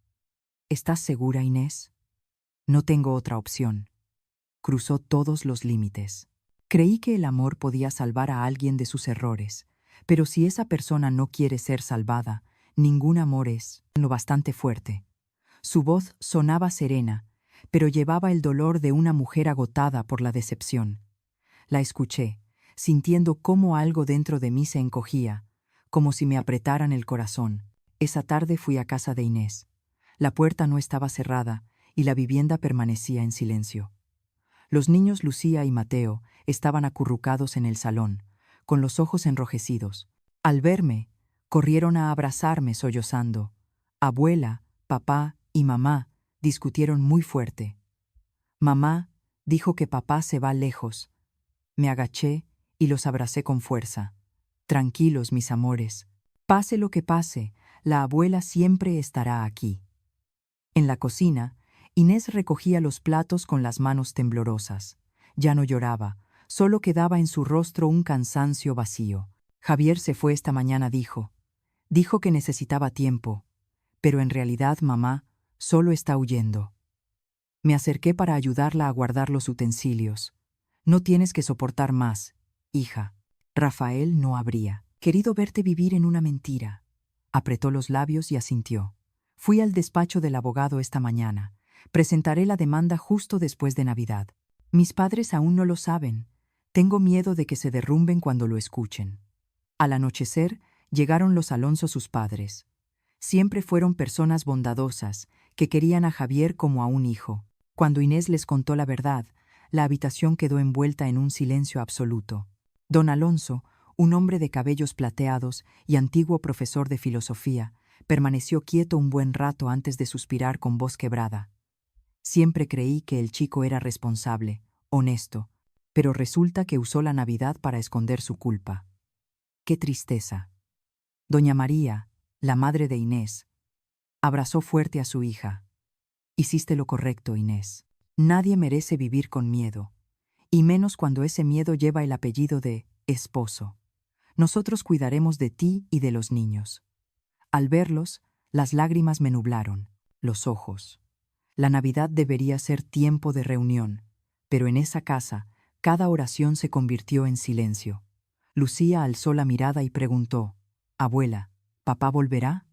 ¿Estás segura, Inés? No tengo otra opción. Cruzó todos los límites. Creí que el amor podía salvar a alguien de sus errores, pero si esa persona no quiere ser salvada, ningún amor es lo bastante fuerte. Su voz sonaba serena, pero llevaba el dolor de una mujer agotada por la decepción. La escuché, sintiendo cómo algo dentro de mí se encogía, como si me apretaran el corazón. Esa tarde fui a casa de Inés. La puerta no estaba cerrada y la vivienda permanecía en silencio. Los niños Lucía y Mateo estaban acurrucados en el salón, con los ojos enrojecidos. Al verme, corrieron a abrazarme sollozando. Abuela, papá y mamá discutieron muy fuerte. Mamá dijo que papá se va lejos. Me agaché y los abracé con fuerza. Tranquilos, mis amores. Pase lo que pase, la abuela siempre estará aquí. En la cocina, Inés recogía los platos con las manos temblorosas. Ya no lloraba, solo quedaba en su rostro un cansancio vacío. Javier se fue esta mañana, dijo. Dijo que necesitaba tiempo, pero en realidad mamá solo está huyendo. Me acerqué para ayudarla a guardar los utensilios. No tienes que soportar más, hija. Rafael no habría querido verte vivir en una mentira. Apretó los labios y asintió. Fui al despacho del abogado esta mañana. Presentaré la demanda justo después de Navidad. Mis padres aún no lo saben. Tengo miedo de que se derrumben cuando lo escuchen. Al anochecer, llegaron los Alonso, sus padres. Siempre fueron personas bondadosas, que querían a Javier como a un hijo. Cuando Inés les contó la verdad, la habitación quedó envuelta en un silencio absoluto. Don Alonso, un hombre de cabellos plateados y antiguo profesor de filosofía, permaneció quieto un buen rato antes de suspirar con voz quebrada. Siempre creí que el chico era responsable, honesto, pero resulta que usó la Navidad para esconder su culpa. ¡Qué tristeza! Doña María, la madre de Inés, abrazó fuerte a su hija. Hiciste lo correcto, Inés. Nadie merece vivir con miedo, y menos cuando ese miedo lleva el apellido de esposo. Nosotros cuidaremos de ti y de los niños. Al verlos, las lágrimas me nublaron los ojos. La Navidad debería ser tiempo de reunión, pero en esa casa, cada oración se convirtió en silencio. Lucía alzó la mirada y preguntó, «Abuela, ¿papá volverá?»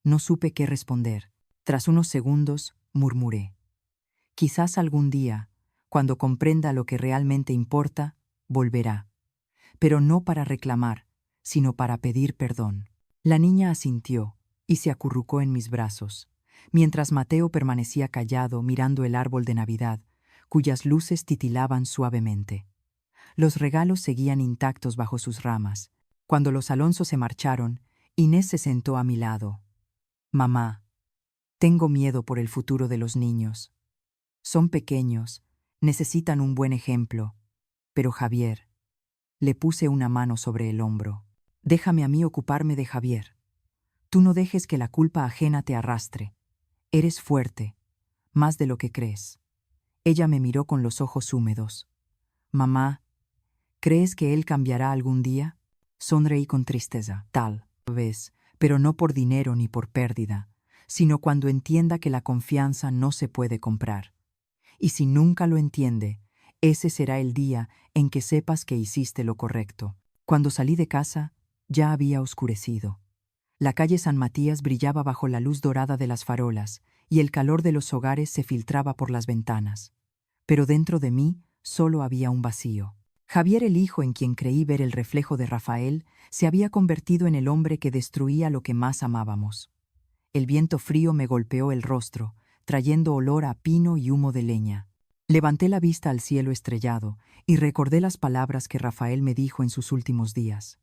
No supe qué responder. Tras unos segundos, murmuré, «Quizás algún día, cuando comprenda lo que realmente importa, volverá. Pero no para reclamar, sino para pedir perdón». La niña asintió y se acurrucó en mis brazos, mientras Mateo permanecía callado mirando el árbol de Navidad, cuyas luces titilaban suavemente. Los regalos seguían intactos bajo sus ramas. Cuando los Alonso se marcharon, Inés se sentó a mi lado. «Mamá, tengo miedo por el futuro de los niños. Son pequeños, necesitan un buen ejemplo. Pero Javier…» Le puse una mano sobre el hombro. «Déjame a mí ocuparme de Javier. Tú no dejes que la culpa ajena te arrastre. Eres fuerte, más de lo que crees». Ella me miró con los ojos húmedos. «Mamá, ¿crees que él cambiará algún día?» Sonreí con tristeza. «Tal vez, pero no por dinero ni por pérdida, sino cuando entienda que la confianza no se puede comprar. Y si nunca lo entiende, ese será el día en que sepas que hiciste lo correcto». Cuando salí de casa, ya había oscurecido. La calle San Matías brillaba bajo la luz dorada de las farolas, y el calor de los hogares se filtraba por las ventanas. Pero dentro de mí solo había un vacío. Javier, el hijo en quien creí ver el reflejo de Rafael, se había convertido en el hombre que destruía lo que más amábamos. El viento frío me golpeó el rostro, trayendo olor a pino y humo de leña. Levanté la vista al cielo estrellado y recordé las palabras que Rafael me dijo en sus últimos días.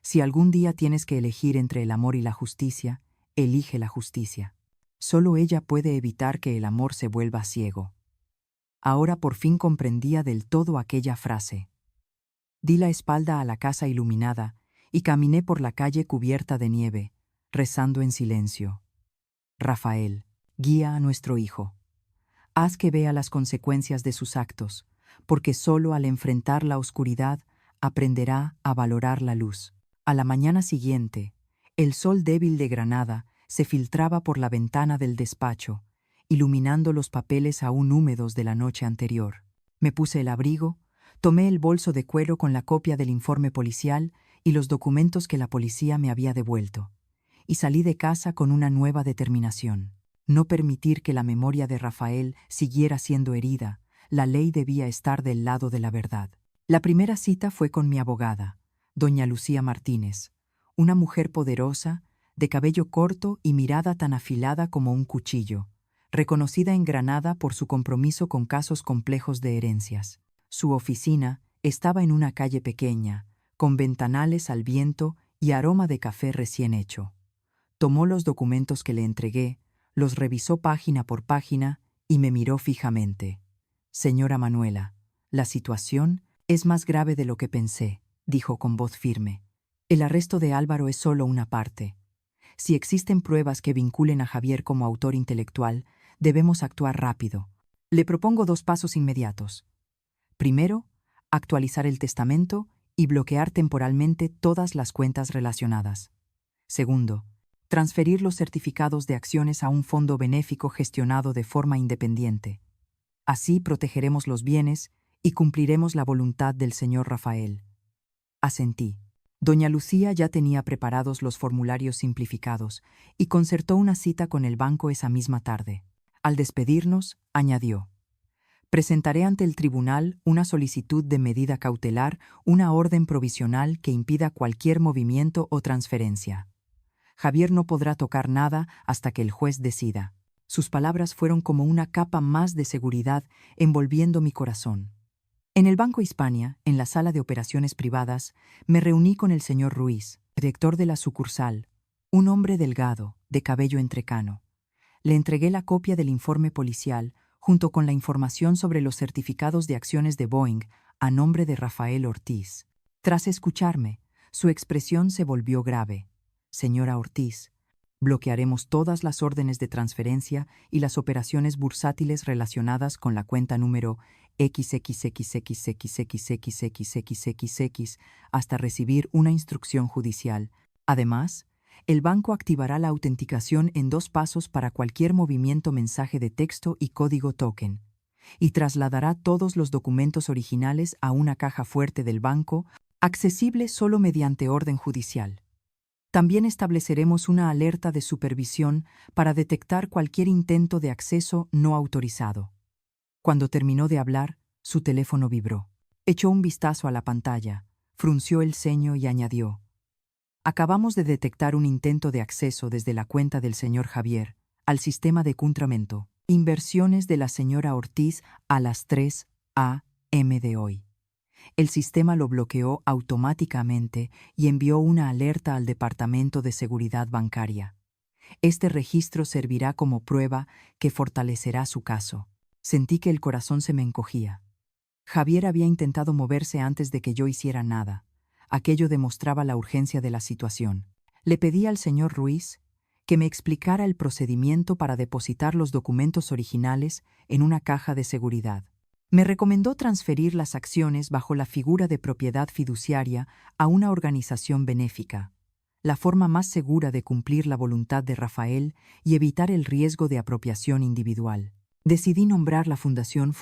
Si algún día tienes que elegir entre el amor y la justicia, elige la justicia. Solo ella puede evitar que el amor se vuelva ciego. Ahora por fin comprendía del todo aquella frase. Di la espalda a la casa iluminada y caminé por la calle cubierta de nieve, rezando en silencio. Rafael, guía a nuestro hijo. Haz que vea las consecuencias de sus actos, porque solo al enfrentar la oscuridad aprenderá a valorar la luz. A la mañana siguiente, el sol débil de Granada se filtraba por la ventana del despacho, iluminando los papeles aún húmedos de la noche anterior. Me puse el abrigo, tomé el bolso de cuero con la copia del informe policial y los documentos que la policía me había devuelto, y salí de casa con una nueva determinación. No permitir que la memoria de Rafael siguiera siendo herida. La ley debía estar del lado de la verdad. La primera cita fue con mi abogada, doña Lucía Martínez, una mujer poderosa, de cabello corto y mirada tan afilada como un cuchillo, reconocida en Granada por su compromiso con casos complejos de herencias. Su oficina estaba en una calle pequeña, con ventanales al viento y aroma de café recién hecho. Tomó los documentos que le entregué, los revisó página por página y me miró fijamente. Señora Manuela, la situación es más grave de lo que pensé, dijo con voz firme. El arresto de Álvaro es solo una parte. Si existen pruebas que vinculen a Javier como autor intelectual, debemos actuar rápido. Le propongo 2 pasos inmediatos. Primero, actualizar el testamento y bloquear temporalmente todas las cuentas relacionadas. Segundo, transferir los certificados de acciones a un fondo benéfico gestionado de forma independiente. Así protegeremos los bienes y cumpliremos la voluntad del señor Rafael. Asentí. Doña Lucía ya tenía preparados los formularios simplificados y concertó una cita con el banco esa misma tarde. Al despedirnos, añadió: presentaré ante el tribunal una solicitud de medida cautelar, una orden provisional que impida cualquier movimiento o transferencia. Javier no podrá tocar nada hasta que el juez decida. Sus palabras fueron como una capa más de seguridad envolviendo mi corazón. En el Banco Hispania, en la sala de operaciones privadas, me reuní con el señor Ruiz, director de la sucursal, un hombre delgado, de cabello entrecano. Le entregué la copia del informe policial, junto con la información sobre los certificados de acciones de Boeing a nombre de Rafael Ortiz. Tras escucharme, su expresión se volvió grave. Señora Ortiz, bloquearemos todas las órdenes de transferencia y las operaciones bursátiles relacionadas con la cuenta número XXXXXXXXXXX hasta recibir una instrucción judicial. Además, el banco activará la autenticación en 2 pasos para cualquier movimiento, mensaje de texto y código token, y trasladará todos los documentos originales a una caja fuerte del banco, accesible solo mediante orden judicial. También estableceremos una alerta de supervisión para detectar cualquier intento de acceso no autorizado. Cuando terminó de hablar, su teléfono vibró. Echó un vistazo a la pantalla, frunció el ceño y añadió: acabamos de detectar un intento de acceso desde la cuenta del señor Javier al sistema de Cuntramento. Inversiones de la señora Ortiz a las 3 a.m. de hoy. El sistema lo bloqueó automáticamente y envió una alerta al Departamento de Seguridad Bancaria. Este registro servirá como prueba que fortalecerá su caso. Sentí que el corazón se me encogía. Javier había intentado moverse antes de que yo hiciera nada. Aquello demostraba la urgencia de la situación. Le pedí al señor Ruiz que me explicara el procedimiento para depositar los documentos originales en una caja de seguridad. Me recomendó transferir las acciones bajo la figura de propiedad fiduciaria a una organización benéfica, la forma más segura de cumplir la voluntad de Rafael y evitar el riesgo de apropiación individual. Decidí nombrar la Fundación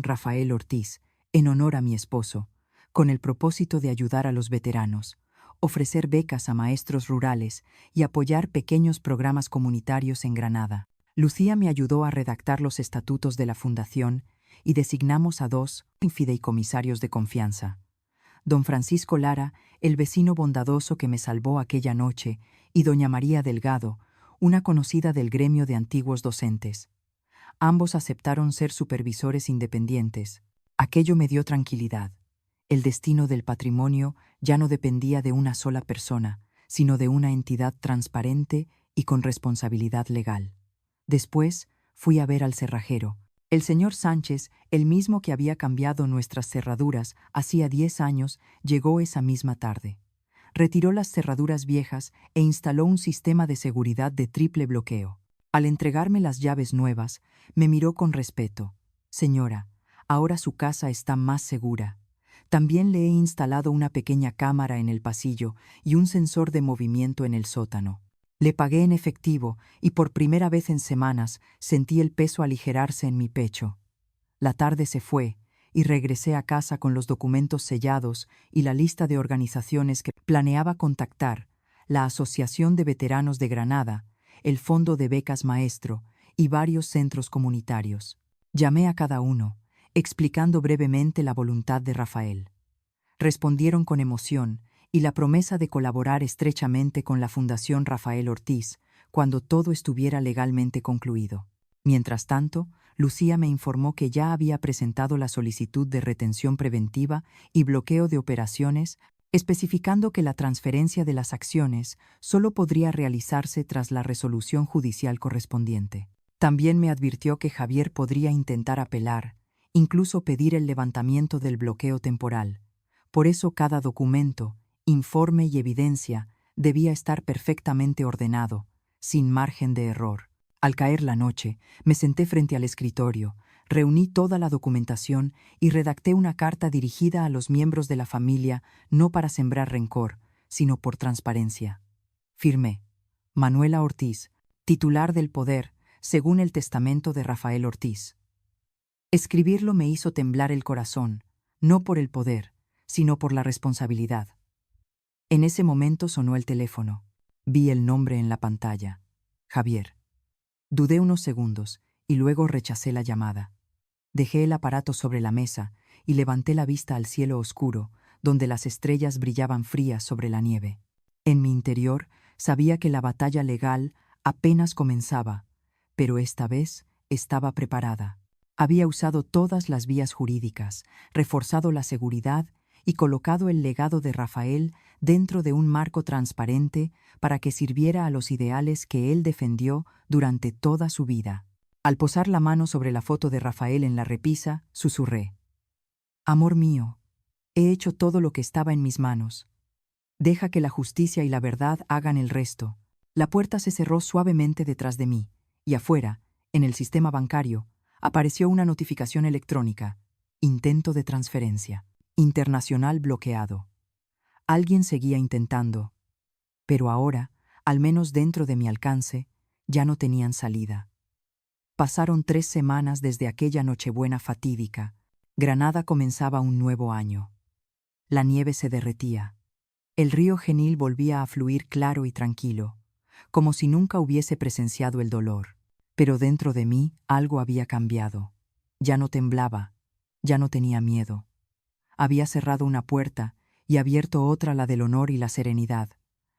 Rafael Ortiz, en honor a mi esposo, con el propósito de ayudar a los veteranos, ofrecer becas a maestros rurales y apoyar pequeños programas comunitarios en Granada. Lucía me ayudó a redactar los estatutos de la fundación y designamos a 2 fideicomisarios de confianza: don Francisco Lara, el vecino bondadoso que me salvó aquella noche, y doña María Delgado, una conocida del gremio de antiguos docentes. Ambos aceptaron ser supervisores independientes. Aquello me dio tranquilidad. El destino del patrimonio ya no dependía de una sola persona, sino de una entidad transparente y con responsabilidad legal. Después fui a ver al cerrajero. El señor Sánchez, el mismo que había cambiado nuestras cerraduras hacía 10 años, llegó esa misma tarde. Retiró las cerraduras viejas e instaló un sistema de seguridad de triple bloqueo. Al entregarme las llaves nuevas, me miró con respeto. Señora, ahora su casa está más segura. También le he instalado una pequeña cámara en el pasillo y un sensor de movimiento en el sótano. Le pagué en efectivo y por primera vez en semanas sentí el peso aligerarse en mi pecho. La tarde se fue y regresé a casa con los documentos sellados y la lista de organizaciones que planeaba contactar: la Asociación de Veteranos de Granada, el Fondo de Becas Maestro y varios centros comunitarios. Llamé a cada uno, explicando brevemente la voluntad de Rafael. Respondieron con emoción y la promesa de colaborar estrechamente con la Fundación Rafael Ortiz cuando todo estuviera legalmente concluido. Mientras tanto, Lucía me informó que ya había presentado la solicitud de retención preventiva y bloqueo de operaciones, especificando que la transferencia de las acciones solo podría realizarse tras la resolución judicial correspondiente. También me advirtió que Javier podría intentar apelar, incluso pedir el levantamiento del bloqueo temporal. Por eso cada documento, informe y evidencia debía estar perfectamente ordenado, sin margen de error. Al caer la noche, me senté frente al escritorio, reuní toda la documentación y redacté una carta dirigida a los miembros de la familia, no para sembrar rencor, sino por transparencia. Firmé: Manuela Ortiz, titular del poder, según el testamento de Rafael Ortiz. Escribirlo me hizo temblar el corazón, no por el poder, sino por la responsabilidad. En ese momento sonó el teléfono. Vi el nombre en la pantalla: Javier. Dudé unos segundos y luego rechacé la llamada. Dejé el aparato sobre la mesa y levanté la vista al cielo oscuro, donde las estrellas brillaban frías sobre la nieve. En mi interior sabía que la batalla legal apenas comenzaba, pero esta vez estaba preparada. Había usado todas las vías jurídicas, reforzado la seguridad y colocado el legado de Rafael dentro de un marco transparente para que sirviera a los ideales que él defendió durante toda su vida. Al posar la mano sobre la foto de Rafael en la repisa, susurré: Amor mío, he hecho todo lo que estaba en mis manos. Deja que la justicia y la verdad hagan el resto. La puerta se cerró suavemente detrás de mí, y afuera, en el sistema bancario, apareció una notificación electrónica: intento de transferencia internacional bloqueado. Alguien seguía intentando, pero ahora, al menos dentro de mi alcance, ya no tenían salida. Pasaron 3 semanas desde aquella Nochebuena fatídica. Granada comenzaba un nuevo año. La nieve se derretía. El río Genil volvía a fluir claro y tranquilo, como si nunca hubiese presenciado el dolor. Pero dentro de mí algo había cambiado. Ya no temblaba, ya no tenía miedo. Había cerrado una puerta y abierto otra, la del honor y la serenidad,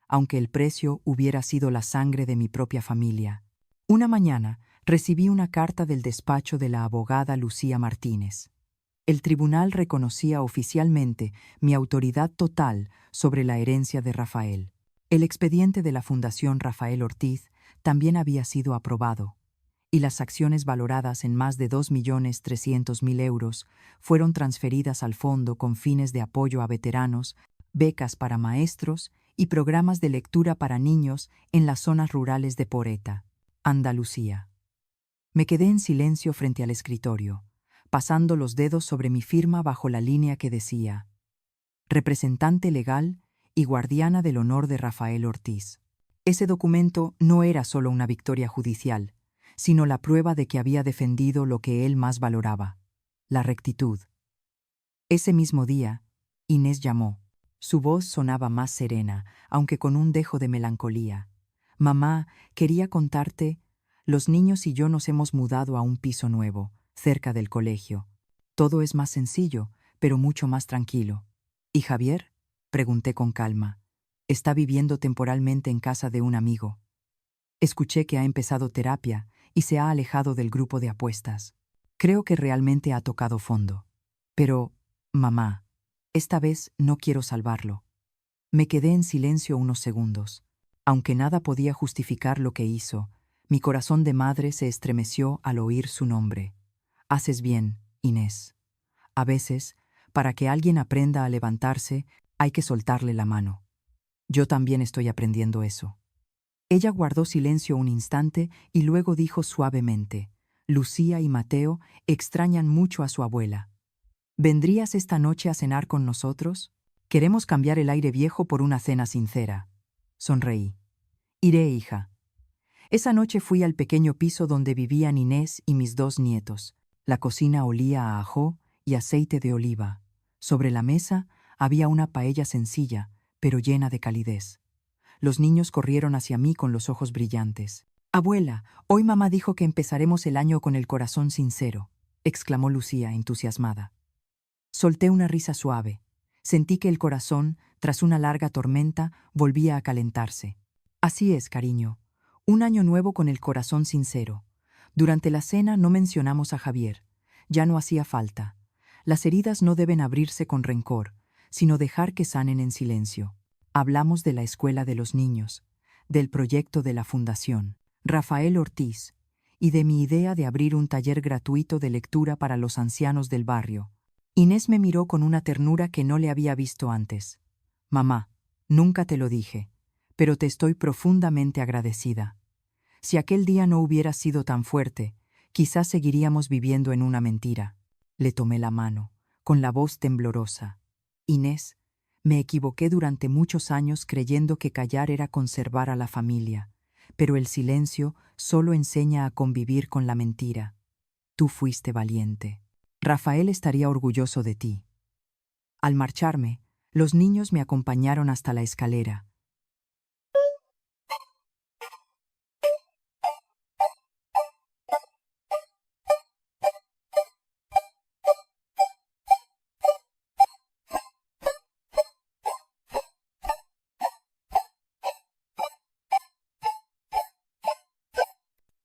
aunque el precio hubiera sido la sangre de mi propia familia. Una mañana recibí una carta del despacho de la abogada Lucía Martínez. El tribunal reconocía oficialmente mi autoridad total sobre la herencia de Rafael. El expediente de la Fundación Rafael Ortiz también había sido aprobado, y las acciones valoradas en más de 2.300.000 euros fueron transferidas al fondo con fines de apoyo a veteranos, becas para maestros y programas de lectura para niños en las zonas rurales de Poreta, Andalucía. Me quedé en silencio frente al escritorio, pasando los dedos sobre mi firma bajo la línea que decía: representante legal y guardiana del honor de Rafael Ortiz. Ese documento no era solo una victoria judicial, sino la prueba de que había defendido lo que él más valoraba: la rectitud. Ese mismo día, Inés llamó. Su voz sonaba más serena, aunque con un dejo de melancolía. Mamá, quería contarte, los niños y yo nos hemos mudado a un piso nuevo, cerca del colegio. Todo es más sencillo, pero mucho más tranquilo. ¿Y Javier? Pregunté con calma. Está viviendo temporalmente en casa de un amigo. Escuché que ha empezado terapia y se ha alejado del grupo de apuestas. Creo que realmente ha tocado fondo. Pero, mamá, esta vez no quiero salvarlo. Me quedé en silencio unos segundos. Aunque nada podía justificar lo que hizo, mi corazón de madre se estremeció al oír su nombre. Haces bien, Inés. A veces, para que alguien aprenda a levantarse, hay que soltarle la mano. Yo también estoy aprendiendo eso. Ella guardó silencio un instante y luego dijo suavemente: Lucía y Mateo extrañan mucho a su abuela. ¿Vendrías esta noche a cenar con nosotros? Queremos cambiar el aire viejo por una cena sincera. Sonreí. Iré, hija. Esa noche fui al pequeño piso donde vivían Inés y mis dos nietos. La cocina olía a ajo y aceite de oliva. Sobre la mesa había una paella sencilla, pero llena de calidez. Los niños corrieron hacia mí con los ojos brillantes. Abuela, hoy mamá dijo que empezaremos el año con el corazón sincero, exclamó Lucía, entusiasmada. Solté una risa suave. Sentí que el corazón, tras una larga tormenta, volvía a calentarse. Así es, cariño. Un año nuevo con el corazón sincero. Durante la cena no mencionamos a Javier. Ya no hacía falta. Las heridas no deben abrirse con rencor, sino dejar que sanen en silencio. Hablamos de la escuela de los niños, del proyecto de la Fundación Rafael Ortiz y de mi idea de abrir un taller gratuito de lectura para los ancianos del barrio. Inés me miró con una ternura que no le había visto antes. Mamá, nunca te lo dije, pero te estoy profundamente agradecida. Si aquel día no hubiera sido tan fuerte, quizás seguiríamos viviendo en una mentira. Le tomé la mano, con la voz temblorosa. Inés, me equivoqué durante muchos años creyendo que callar era conservar a la familia, pero el silencio solo enseña a convivir con la mentira. Tú fuiste valiente. Rafael estaría orgulloso de ti. Al marcharme, los niños me acompañaron hasta la escalera.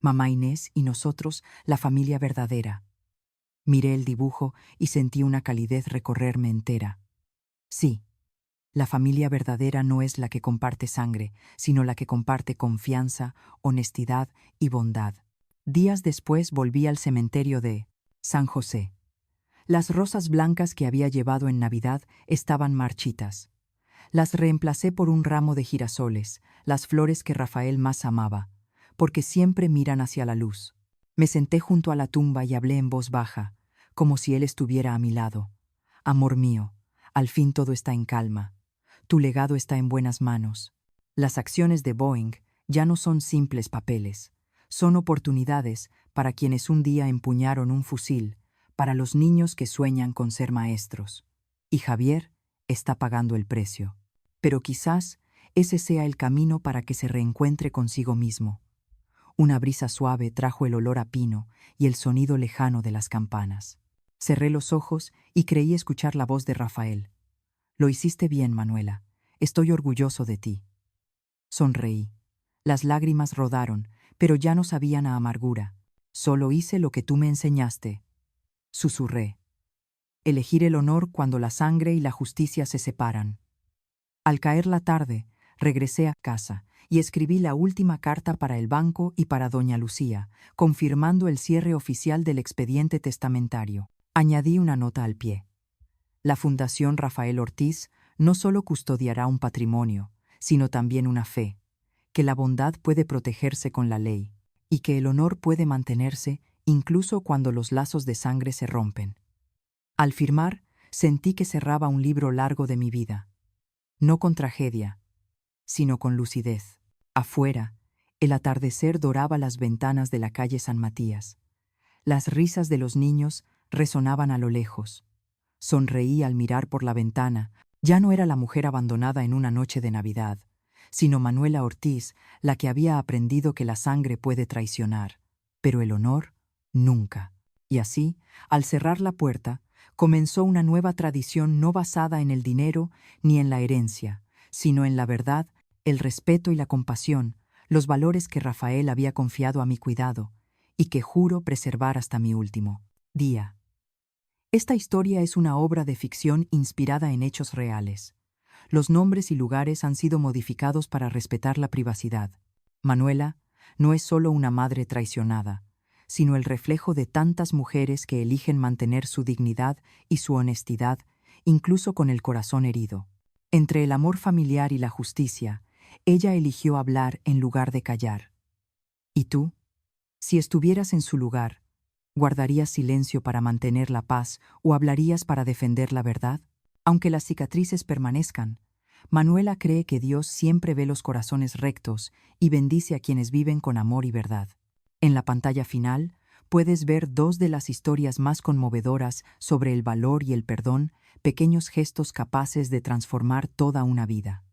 Mamá Inés y nosotros, la familia verdadera. Miré el dibujo y sentí una calidez recorrerme entera. Sí, la familia verdadera no es la que comparte sangre, sino la que comparte confianza, honestidad y bondad. Días después volví al cementerio de San José. Las rosas blancas que había llevado en Navidad estaban marchitas. Las reemplacé por un ramo de girasoles, las flores que Rafael más amaba, porque siempre miran hacia la luz. Me senté junto a la tumba y hablé en voz baja, como si él estuviera a mi lado. Amor mío, al fin todo está en calma. Tu legado está en buenas manos. Las acciones de Boeing ya no son simples papeles. Son oportunidades para quienes un día empuñaron un fusil, para los niños que sueñan con ser maestros. Y Javier está pagando el precio. Pero quizás ese sea el camino para que se reencuentre consigo mismo. Una brisa suave trajo el olor a pino y el sonido lejano de las campanas. Cerré los ojos y creí escuchar la voz de Rafael. Lo hiciste bien, Manuela. Estoy orgulloso de ti. Sonreí. Las lágrimas rodaron, pero ya no sabían a amargura. Solo hice lo que tú me enseñaste. Susurré. Elegir el honor cuando la sangre y la justicia se separan. Al caer la tarde, regresé a casa y escribí la última carta para el banco y para doña Lucía, confirmando el cierre oficial del expediente testamentario. Añadí una nota al pie. La Fundación Rafael Ortiz no solo custodiará un patrimonio, sino también una fe, que la bondad puede protegerse con la ley y que el honor puede mantenerse incluso cuando los lazos de sangre se rompen. Al firmar, sentí que cerraba un libro largo de mi vida, no con tragedia, sino con lucidez. Afuera, el atardecer doraba las ventanas de la calle San Matías. Las risas de los niños resonaban a lo lejos. Sonreí al mirar por la ventana. Ya no era la mujer abandonada en una noche de Navidad, sino Manuela Ortiz, la que había aprendido que la sangre puede traicionar, pero el honor, nunca. Y así, al cerrar la puerta, comenzó una nueva tradición no basada en el dinero ni en la herencia, sino en la verdad, el respeto y la compasión, los valores que Rafael había confiado a mi cuidado, y que juro preservar hasta mi último día. Esta historia es una obra de ficción inspirada en hechos reales. Los nombres y lugares han sido modificados para respetar la privacidad. Manuela no es solo una madre traicionada, sino el reflejo de tantas mujeres que eligen mantener su dignidad y su honestidad, incluso con el corazón herido. Entre el amor familiar y la justicia, ella eligió hablar en lugar de callar. ¿Y tú? Si estuvieras en su lugar, ¿guardarías silencio para mantener la paz o hablarías para defender la verdad? Aunque las cicatrices permanezcan, Manuela cree que Dios siempre ve los corazones rectos y bendice a quienes viven con amor y verdad. En la pantalla final, puedes ver dos de las historias más conmovedoras sobre el valor y el perdón, pequeños gestos capaces de transformar toda una vida.